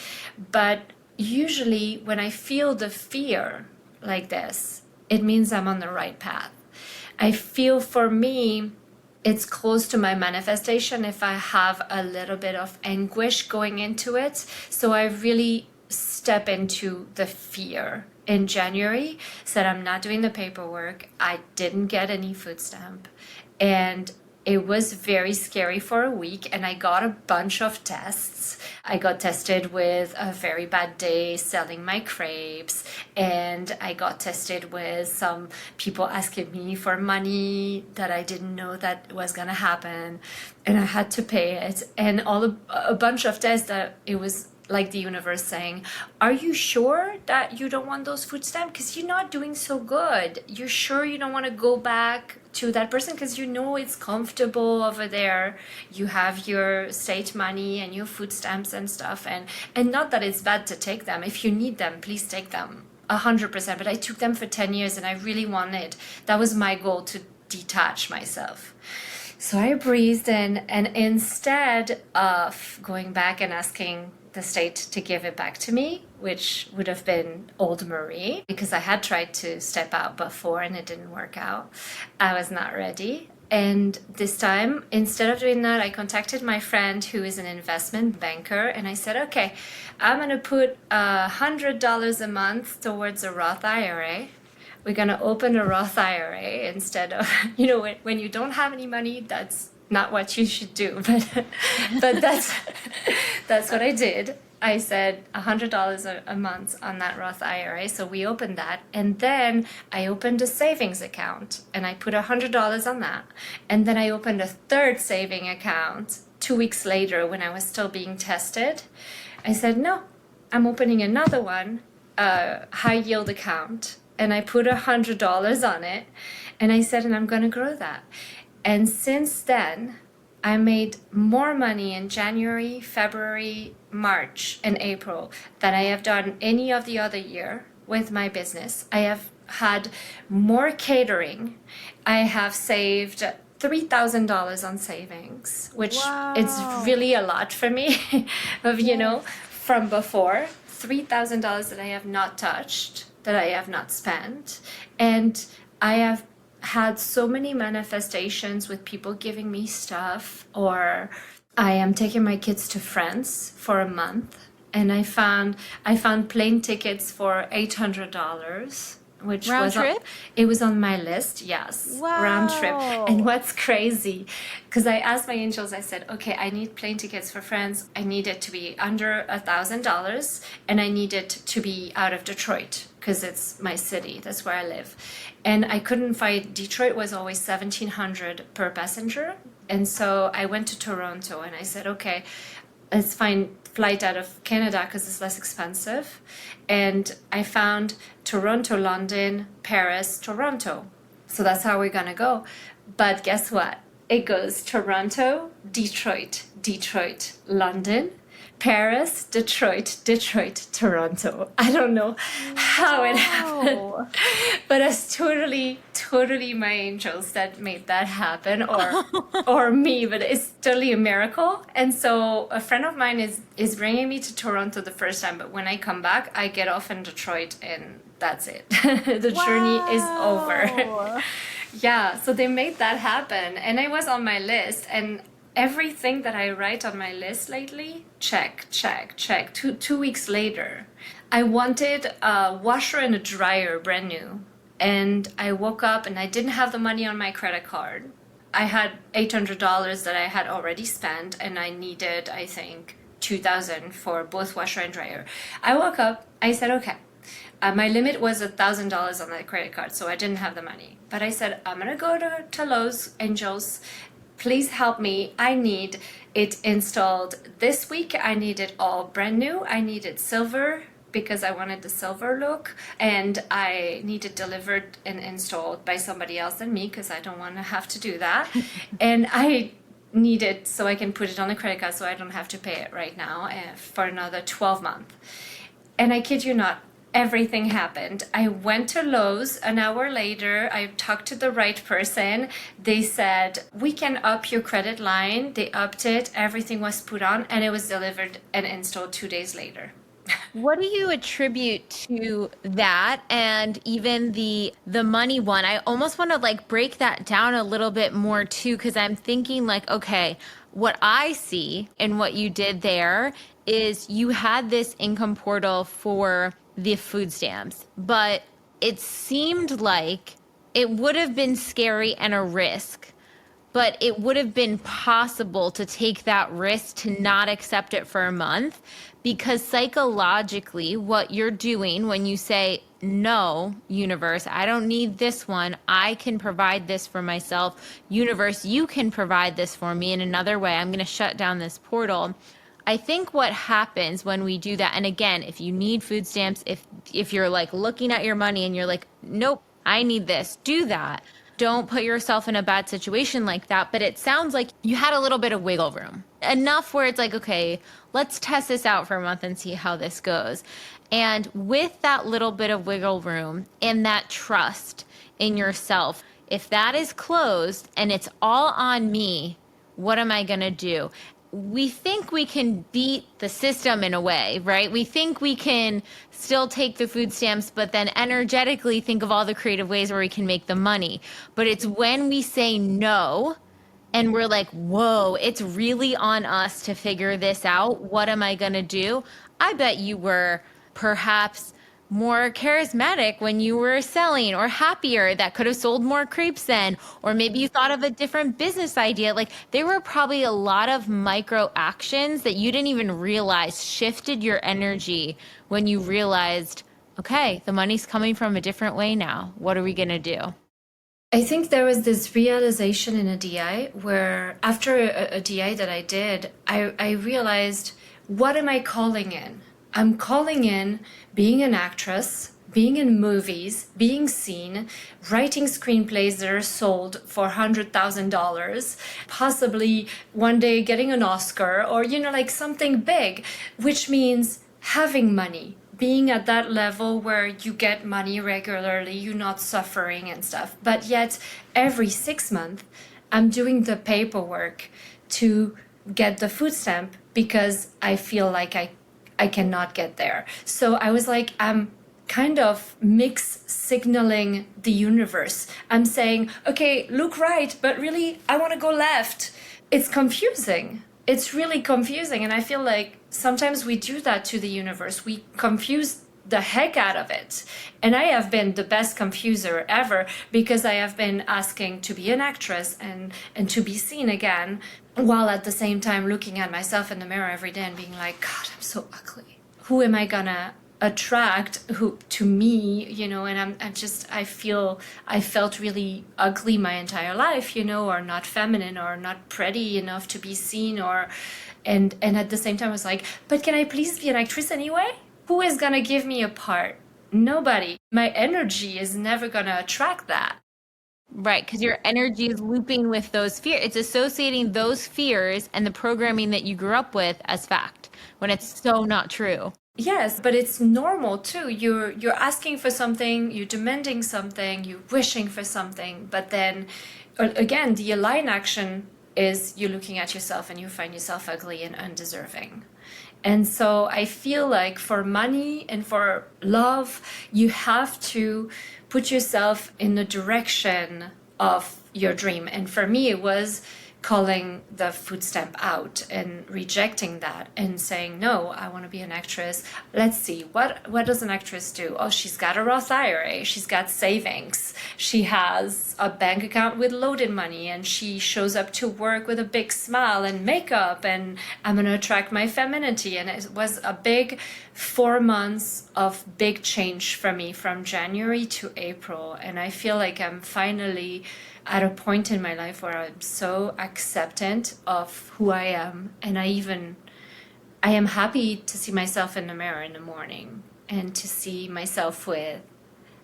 But usually when I feel the fear like this, it means I'm on the right path. I feel, for me, it's close to my manifestation if I have a little bit of anguish going into it. So I really step into the fear in January, said I'm not doing the paperwork. I didn't get any food stamp. And it was very scary for a week, and I got a bunch of tests. I got tested with a very bad day selling my crepes, and I got tested with some people asking me for money that I didn't know that was going to happen, and I had to pay it. And a bunch of tests that it was like the universe saying, are you sure that you don't want those food stamps? Because you're not doing so good. You're sure you don't want to go back to that person because you know it's comfortable over there. You have your state money and your food stamps and stuff. And not that it's bad to take them. If you need them, please take them 100%. But I took them for 10 years and I really wanted, that was my goal, to detach myself. So I breathed in, and instead of going back and asking the state to give it back to me, which would have been old Marie, because I had tried to step out before and it didn't work out. I was not ready. And this time, instead of doing that, I contacted my friend who is an investment banker, and I said, okay, I'm going to put $100 a month towards a Roth IRA. We're going to open a Roth IRA instead of, when you don't have any money, that's not what you should do, but that's what I did. I said $100 a month on that Roth IRA. So we opened that, and then I opened a savings account and I put $100 on that. And then I opened a third saving account 2 weeks later when I was still being tested. I said, no, I'm opening another one, a high yield account. And I put $100 on it, and I said, and I'm going to grow that. And since then, I made more money in January, February, March, and April than I have done any of the other year with my business. I have had more catering. I have saved $3,000 on savings, which it's really a lot for me, from before. $3,000 that I have not touched, that I have not spent. And I have had so many manifestations with people giving me stuff, or I am taking my kids to France for a month, and I found plane tickets for $800, which round trip? It was on my list, yes. Wow. Round trip. And what's crazy, because I asked my angels, I said, okay, I need plane tickets for France. I need it to be under $1,000, and I need it to be out of Detroit, because it's my city. That's where I live. And I couldn't find, Detroit was always $1,700 per passenger. And so I went to Toronto and I said, okay, let's find flight out of Canada because it's less expensive. And I found Toronto, London, Paris, Toronto. So that's how we're going to go. But guess what? It goes Toronto, Detroit, Detroit, London, Paris, Detroit, Detroit, Toronto. I don't know how it happened, but it's totally my angels that made that happen, or me, but it's totally a miracle. And so a friend of mine is bringing me to Toronto the first time, but when I come back, I get off in Detroit and that's it. The journey is over. Yeah, so they made that happen, and I was on my list, and everything that I write on my list lately, check. 2 weeks later, I wanted a washer and a dryer brand new. And I woke up and I didn't have the money on my credit card. I had $800 that I had already spent, and I needed, I think, $2,000 for both washer and dryer. I woke up, I said, okay. My limit was $1,000 on that credit card, so I didn't have the money. But I said, I'm going to go to Lowe's, Angels. Please help me. I need it installed this week. I need it all brand new. I need it silver because I wanted the silver look. And I need it delivered and installed by somebody else than me because I don't want to have to do that. And I need it so I can put it on the credit card so I don't have to pay it right now for another 12 months. And I kid you not, everything happened. I went to Lowe's an hour later. I talked to the right person. They said, we can up your credit line. They upped it. Everything was put on and it was delivered and installed 2 days later. What do you attribute to that, and even the money one? I almost want to like break that down a little bit more too, because I'm thinking like, okay, what I see and what you did there is you had this income portal for the food stamps, but it seemed like it would have been scary and a risk, but it would have been possible to take that risk to not accept it for a month, because psychologically what you're doing when you say, no, universe, I don't need this one, I can provide this for myself, universe, you can provide this for me in another way, I'm going to shut down this portal. I think what happens when we do that, and again, if you need food stamps, if you're like looking at your money and you're like, nope, I need this, do that. Don't put yourself in a bad situation like that. But it sounds like you had a little bit of wiggle room, enough where it's like, okay, let's test this out for a month and see how this goes. And with that little bit of wiggle room and that trust in yourself, if that is closed and it's all on me, what am I going to do? We think we can beat the system in a way, right? We think we can still take the food stamps, but then energetically think of all the creative ways where we can make the money. But it's when we say no and we're like, whoa, it's really on us to figure this out. What am I going to do? I bet you were perhaps more charismatic when you were selling, or happier, that could have sold more crepes then, or maybe you thought of a different business idea. Like there were probably a lot of micro actions that you didn't even realize shifted your energy when you realized, okay, the money's coming from a different way now. What are we going to do? I think there was this realization in a DI where after a DI that I did, I realized, what am I calling in? I'm calling in being an actress, being in movies, being seen, writing screenplays that are sold for $100,000, possibly one day getting an Oscar, or, like something big, which means having money, being at that level where you get money regularly, you're not suffering and stuff. But yet every 6 months, I'm doing the paperwork to get the food stamp because I feel like I cannot get there. So I was like, I'm kind of mix signaling the universe. I'm saying, okay, look right, but really, I want to go left. It's confusing. It's really confusing. And I feel like sometimes we do that to the universe. We confuse the heck out of it. And I have been the best confuser ever, because I have been asking to be an actress and to be seen again, while at the same time looking at myself in the mirror every day and being like, God, I'm so ugly. Who am I gonna attract to me, and I felt really ugly my entire life, or not feminine, or not pretty enough to be seen, and at the same time I was like, but can I please be an actress anyway? Who is gonna give me a part? Nobody. My energy is never gonna attract that. Right, because your energy is looping with those fears. It's associating those fears and the programming that you grew up with as fact, when it's so not true. Yes, but it's normal too. You're asking for something, you're demanding something, you're wishing for something, but then again, the align action is you're looking at yourself and you find yourself ugly and undeserving. And so I feel like for money and for love, you have to put yourself in the direction of your dream. And for me, it was calling the food stamp out and rejecting that and saying, no, I want to be an actress. Let's see, what does an actress do? Oh, she's got a Roth IRA, she's got savings, she has a bank account with loaded money, and she shows up to work with a big smile and makeup, and I'm going to attract my femininity. And it was a big 4 months of big change for me from January to April. And I feel like I'm finally at a point in my life where I'm so acceptant of who I am, and I am happy to see myself in the mirror in the morning and to see myself with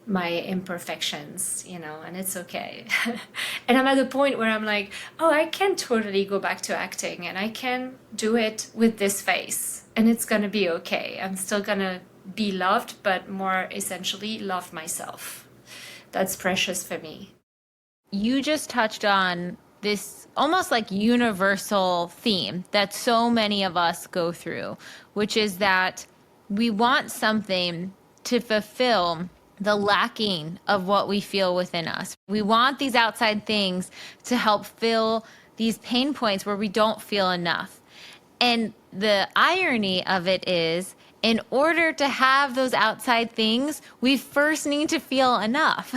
my imperfections, and it's okay. And I'm at the point where I'm like, oh, I can totally go back to acting, and I can do it with this face, and it's gonna be okay. I'm still gonna be loved, but more essentially love myself. That's precious for me. You just touched on this almost like universal theme that so many of us go through, which is that We want something to fulfill the lacking of what we feel within us. We want these outside things to help fill these pain points where we don't feel enough. And the irony of it is, in order to have those outside things, we first need to feel enough.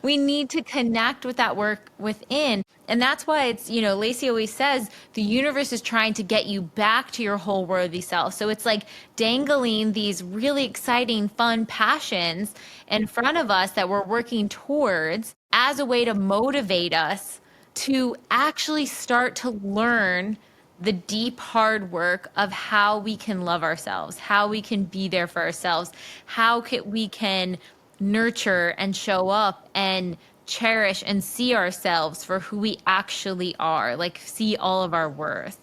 We need to connect with that work within. And that's why it's, Lacey always says the universe is trying to get you back to your whole worthy self. So it's like dangling these really exciting, fun passions in front of us that we're working towards as a way to motivate us to actually start to learn the deep, hard work of how we can love ourselves, how we can be there for ourselves, we can nurture and show up and cherish and see ourselves for who we actually are, like see all of our worth.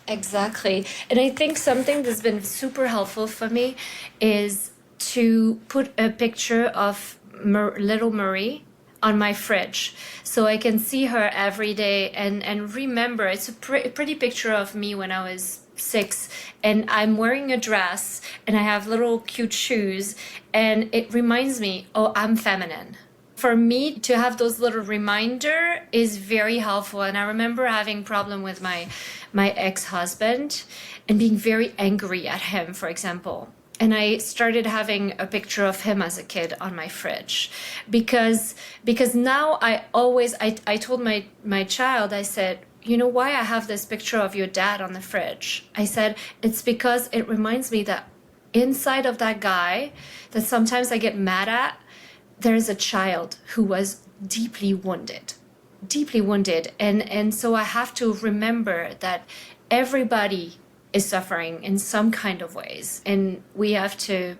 Exactly. And I think something that's been super helpful for me is to put a picture of little Marie on my fridge so I can see her every day and remember. It's a pretty picture of me when I was 6 and I'm wearing a dress and I have little cute shoes and it reminds me, oh, I'm feminine. For me to have those little reminder is very helpful. And I remember having problem with my ex-husband and being very angry at him, for example. And I started having a picture of him as a kid on my fridge because now I told my child, I said, you know why I have this picture of your dad on the fridge? I said, it's because it reminds me that inside of that guy that sometimes I get mad at, there's a child who was deeply wounded. And so I have to remember that everybody is suffering in some kind of ways. And we have to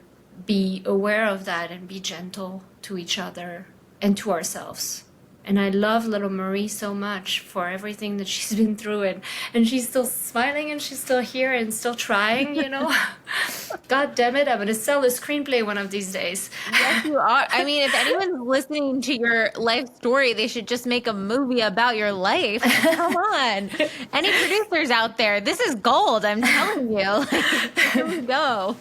be aware of that and be gentle to each other and to ourselves. And I love little Marie so much for everything that she's been through. And she's still smiling and she's still here and still trying, God damn it, I'm going to sell a screenplay one of these days. Yes, you are. I mean, if anyone's listening to your life story, they should just make a movie about your life. Come on. Any producers out there, this is gold, I'm telling you. Here we go.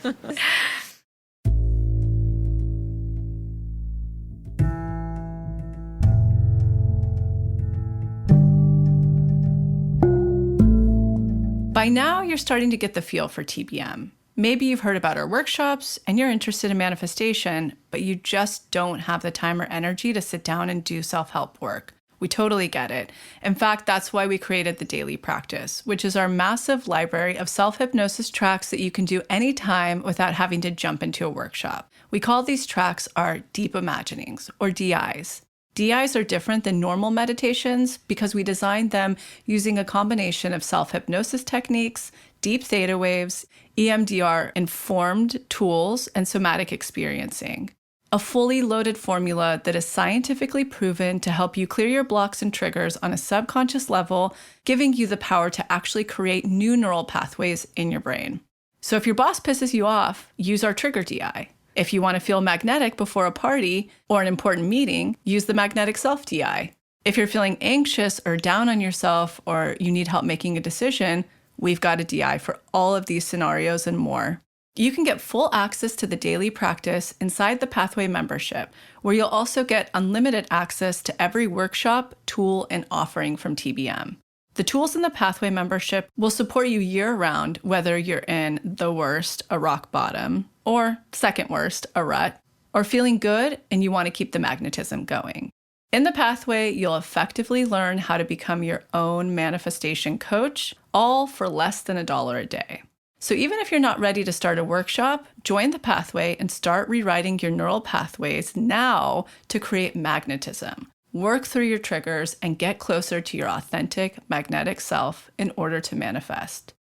By now, you're starting to get the feel for TBM. Maybe you've heard about our workshops and you're interested in manifestation, but you just don't have the time or energy to sit down and do self-help work. We totally get it. In fact, that's why we created the Daily Practice, which is our massive library of self-hypnosis tracks that you can do anytime without having to jump into a workshop. We call these tracks our Deep Imaginings, or DIs. DIs are different than normal meditations because we designed them using a combination of self-hypnosis techniques, deep theta waves, EMDR-informed tools, and somatic experiencing. A fully loaded formula that is scientifically proven to help you clear your blocks and triggers on a subconscious level, giving you the power to actually create new neural pathways in your brain. So if your boss pisses you off, use our Trigger DI. If you want to feel magnetic before a party or an important meeting, use the Magnetic Self DI. If you're feeling anxious or down on yourself or you need help making a decision, we've got a DI for all of these scenarios and more. You can get full access to the Daily Practice inside the Pathway membership, where you'll also get unlimited access to every workshop, tool, and offering from TBM. The tools in the Pathway membership will support you year-round, whether you're in the worst, a rock bottom, or second worst, a rut, or feeling good and you want to keep the magnetism going. In the Pathway, you'll effectively learn how to become your own manifestation coach, all for less than $1 a day. So even if you're not ready to start a workshop, join the Pathway and start rewriting your neural pathways now to create magnetism. Work through your triggers and get closer to your authentic magnetic self in order to manifest.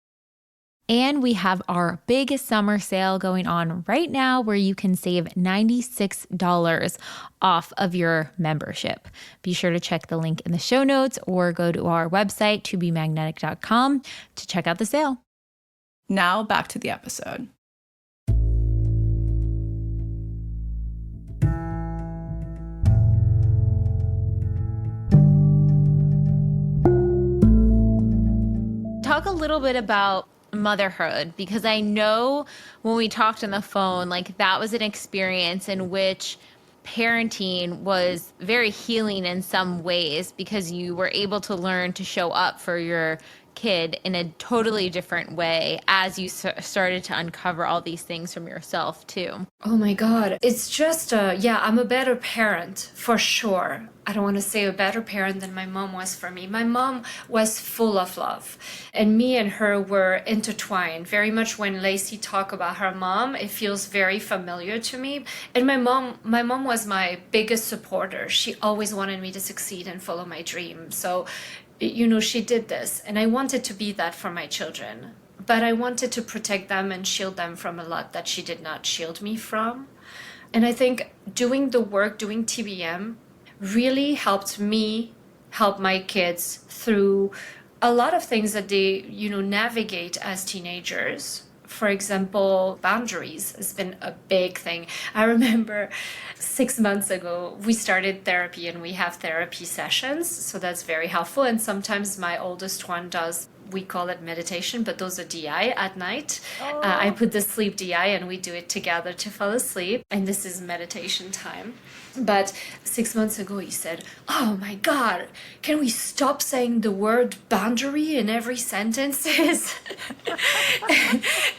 And we have our big summer sale going on right now where you can save $96 off of your membership. Be sure to check the link in the show notes or go to our website, tobemagnetic.com, to check out the sale. Now back to the episode. Talk a little bit about motherhood, because I know when we talked on the phone, like that was an experience in which parenting was very healing in some ways because you were able to learn to show up for your kid in a totally different way as you started to uncover all these things from yourself too. Oh my God. It's just, yeah, I'm a better parent for sure. I don't want to say a better parent than my mom was for me. My mom was full of love, and me and her were intertwined very much. When Lacey talked about her mom, it feels very familiar to me. And my mom was my biggest supporter. She always wanted me to succeed and follow my dream. So, she did this, and I wanted to be that for my children. But I wanted to protect them and shield them from a lot that she did not shield me from. And I think doing the work, doing TBM, really helped me help my kids through a lot of things that they, navigate as teenagers. For example, boundaries has been a big thing. I remember 6 months ago, we started therapy and we have therapy sessions. So that's very helpful. And sometimes my oldest one does, we call it meditation, but those are DI at night. I put the sleep DI and we do it together to fall asleep. And this is meditation time. But 6 months ago, he said, "Oh my God, can we stop saying the word boundary in every sentence?"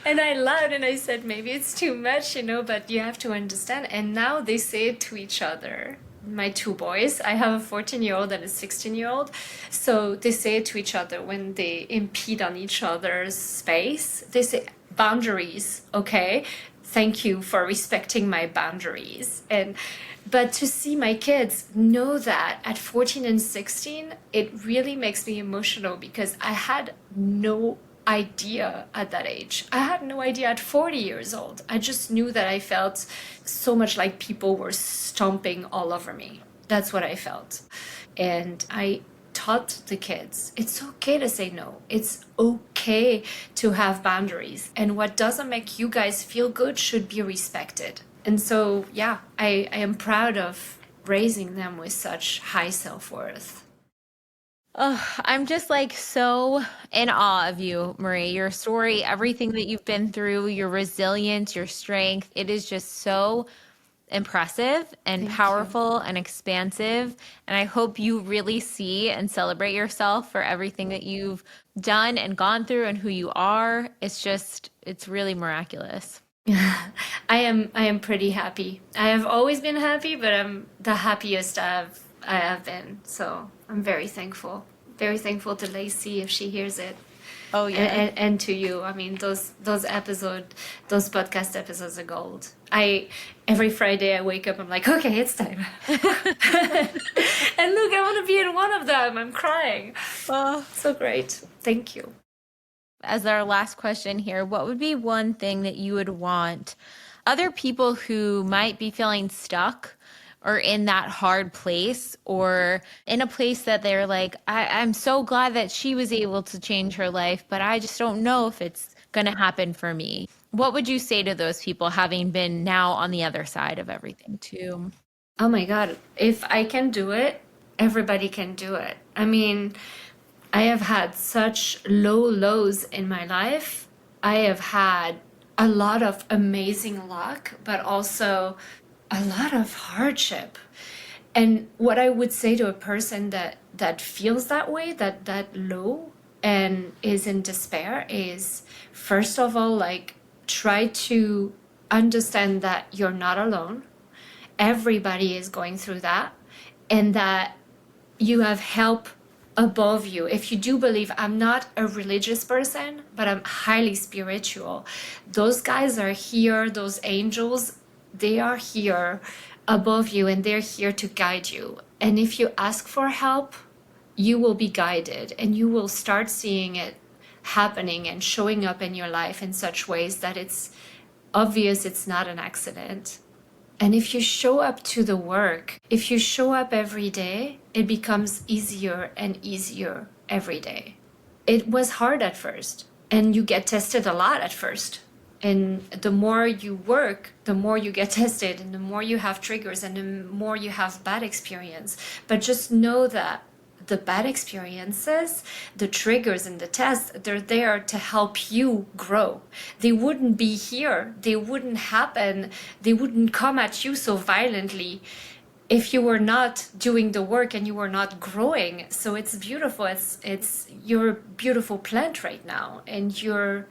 And I laughed and I said, maybe it's too much, but you have to understand. And now they say it to each other. My two boys, I have a 14-year-old and a 16-year-old. So they say it to each other when they impede on each other's space. They say, "Boundaries, okay? Thank you for respecting my boundaries." But to see my kids know that at 14 and 16, it really makes me emotional because I had no idea at that age. I had no idea at 40 years old. I just knew that I felt so much like people were stomping all over me. That's what I felt. And I taught the kids, it's okay to say no. It's okay to have boundaries. And what doesn't make you guys feel good should be respected. And so, yeah, I am proud of raising them with such high self-worth. Oh, I'm just like so in awe of you, Marie. Your story, everything that you've been through, your resilience, your strength, it is just so impressive and Thank powerful and expansive. And I hope you really see and celebrate yourself for everything that you've done and gone through and who you are. It's really miraculous. I am pretty happy. I have always been happy, but I'm the happiest I have been. So I'm very thankful. Very thankful to Lacey if she hears it. Oh yeah. And to you. I mean, those podcast episodes are gold. Every Friday I wake up, I'm like, okay, it's time. And look, I want to be in one of them. I'm crying. Oh, so great. Thank you. As our last question here, what would be one thing that you would want other people who might be feeling stuck or in that hard place or in a place that they're like, I'm so glad that she was able to change her life, but I just don't know if it's going to happen for me. What would you say to those people having been now on the other side of everything too? Oh my God, if I can do it, everybody can do it. I mean, I have had such low lows in my life. I have had a lot of amazing luck, but also a lot of hardship. And what I would say to a person that feels that way, that low and is in despair is, first of all, like, try to understand that you're not alone. Everybody is going through that, and that you have help above you. If you do believe, I'm not a religious person, but I'm highly spiritual. Those guys are here, those angels, they are here above you, and they're here to guide you. And if you ask for help, you will be guided, and you will start seeing it happening and showing up in your life in such ways that it's obvious it's not an accident. And if you show up to the work, if you show up every day, it becomes easier and easier every day. It was hard at first, and you get tested a lot at first. And the more you work, the more you get tested, and the more you have triggers, and the more you have bad experience. But just know that the bad experiences, the triggers and the tests, they're there to help you grow. They wouldn't be here. They wouldn't happen. They wouldn't come at you so violently if you were not doing the work and you were not growing. So it's beautiful. It's you're a beautiful plant right now, and you're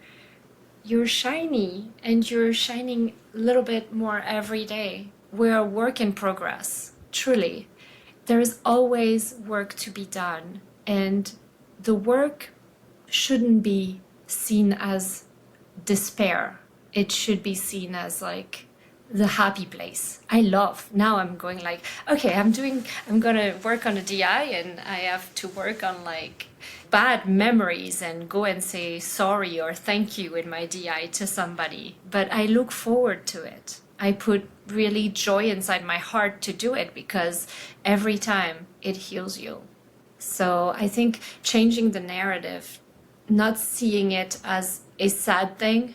shiny, and you're shining a little bit more every day. We're a work in progress, truly. There's always work to be done, and the work shouldn't be seen as despair. It should be seen as like the happy place. I love, now I'm going like, okay, I'm gonna work on a DI, and I have to work on like bad memories and go and say sorry or thank you in my DI to somebody. But I look forward to it. I put really joy inside my heart to do it, because every time it heals you. So I think changing the narrative, not seeing it as a sad thing,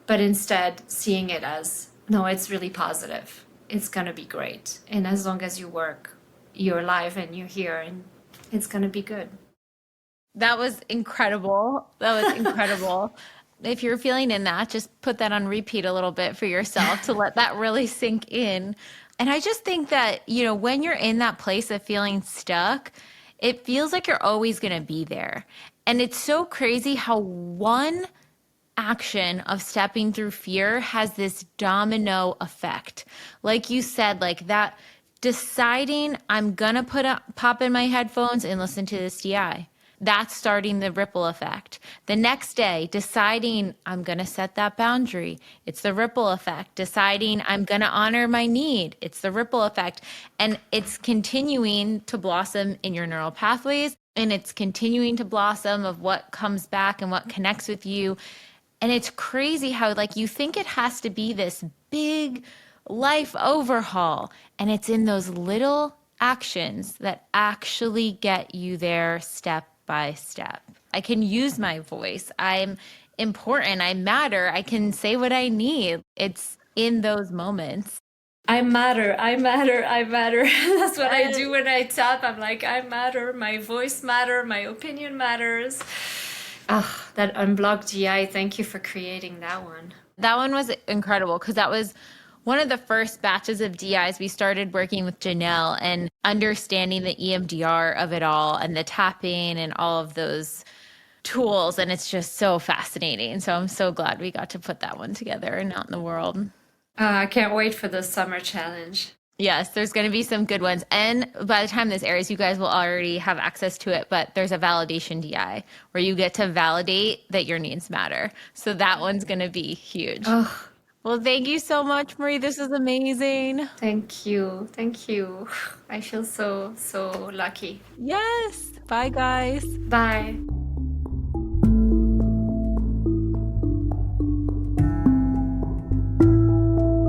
but instead seeing it as, no, it's really positive. It's going to be great. And as long as you work, you're alive and you're here, and it's going to be good. That was incredible. That was incredible. If you're feeling in that, just put that on repeat a little bit for yourself to let that really sink in. And I just think that, when you're in that place of feeling stuck, it feels like you're always going to be there. And it's so crazy how one action of stepping through fear has this domino effect. Like you said, like that deciding I'm going to pop in my headphones and listen to this DI. That's starting the ripple effect. The next day, deciding I'm going to set that boundary. It's the ripple effect. Deciding I'm going to honor my need. It's the ripple effect. And it's continuing to blossom in your neural pathways. And it's continuing to blossom of what comes back and what connects with you. And it's crazy how like you think it has to be this big life overhaul. And it's in those little actions that actually get you there step by step. I can use my voice. I'm important. I matter. I can say what I need. It's in those moments. I matter. I matter. I matter. That's what I do when I tap. I'm like, I matter. My voice matters. My opinion matters. Ah, that unblocked GI. Thank you for creating that one. That one was incredible, because that was one of the first batches of DIs. We started working with Janelle and understanding the EMDR of it all and the tapping and all of those tools. And it's just so fascinating. So I'm so glad we got to put that one together and out in the world. I can't wait for the summer challenge. Yes, there's going to be some good ones. And by the time this airs, you guys will already have access to it. But there's a validation DI where you get to validate that your needs matter. So that one's going to be huge. Oh. Well, thank you so much, Marie. This is amazing. Thank you. Thank you. I feel so lucky. Yes. Bye, guys. Bye.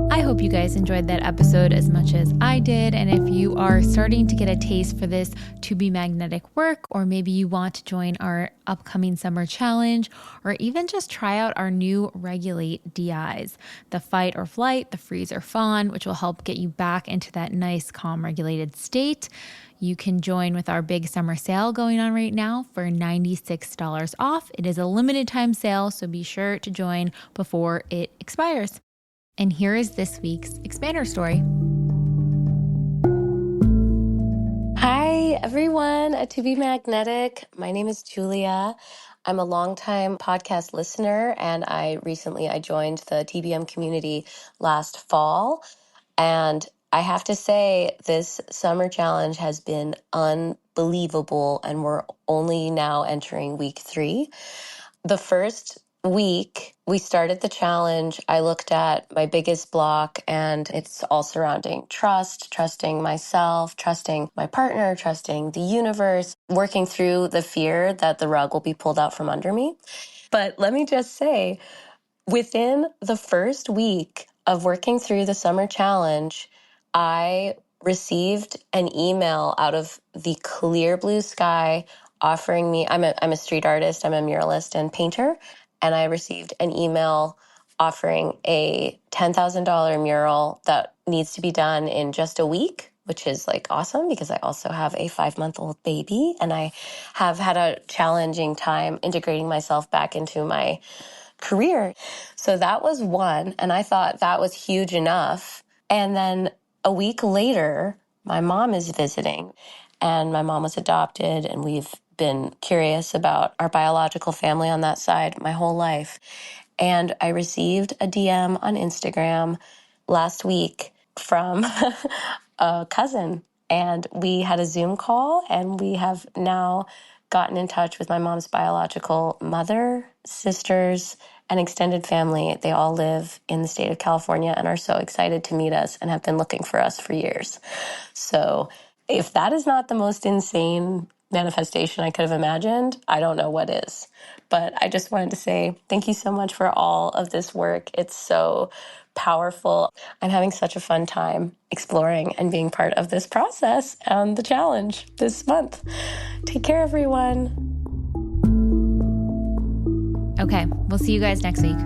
I hope you guys enjoyed that episode as much as I did. And if you are starting to get a taste for this To Be Magnetic work, or maybe you want to join our upcoming summer challenge, or even just try out our new Regulate DIs, the fight or flight, the freeze or fawn, which will help get you back into that nice, calm, regulated state, you can join with our big summer sale going on right now for $96 off. It is a limited time sale, so be sure to join before it expires. And here is this week's Expander story. Hi, everyone at To Be Magnetic. My name is Julia. I'm a longtime podcast listener, and I joined the TBM community last fall. And I have to say, this summer challenge has been unbelievable, and we're only now entering week 3. The first week we started the challenge, I looked at my biggest block, and it's all surrounding trusting myself, trusting my partner, trusting the universe, working through the fear that the rug will be pulled out from under me. But let me just say, within the first week of working through the summer challenge, I received an email out of the clear blue sky offering me, I'm a street artist, I'm a muralist and painter, and I received an email offering a $10,000 mural that needs to be done in just a week which is like awesome because I also have a 5-month-old baby and I have had a challenging time integrating myself back into my career. So that was one. And I thought that was huge enough. And then a week later, my mom is visiting, and my mom was adopted, and we've been curious about our biological family on that side my whole life. And I received a DM on Instagram last week from a cousin, and we had a Zoom call, and we have now gotten in touch with my mom's biological mother, sisters, and extended family. They all live in the state of California and are so excited to meet us and have been looking for us for years. So if that is not the most insane manifestation I could have imagined, I don't know what is. But I just wanted to say thank you so much for all of this work. It's so powerful. I'm having such a fun time exploring and being part of this process and the challenge this month. Take care, everyone. Okay, we'll see you guys next week.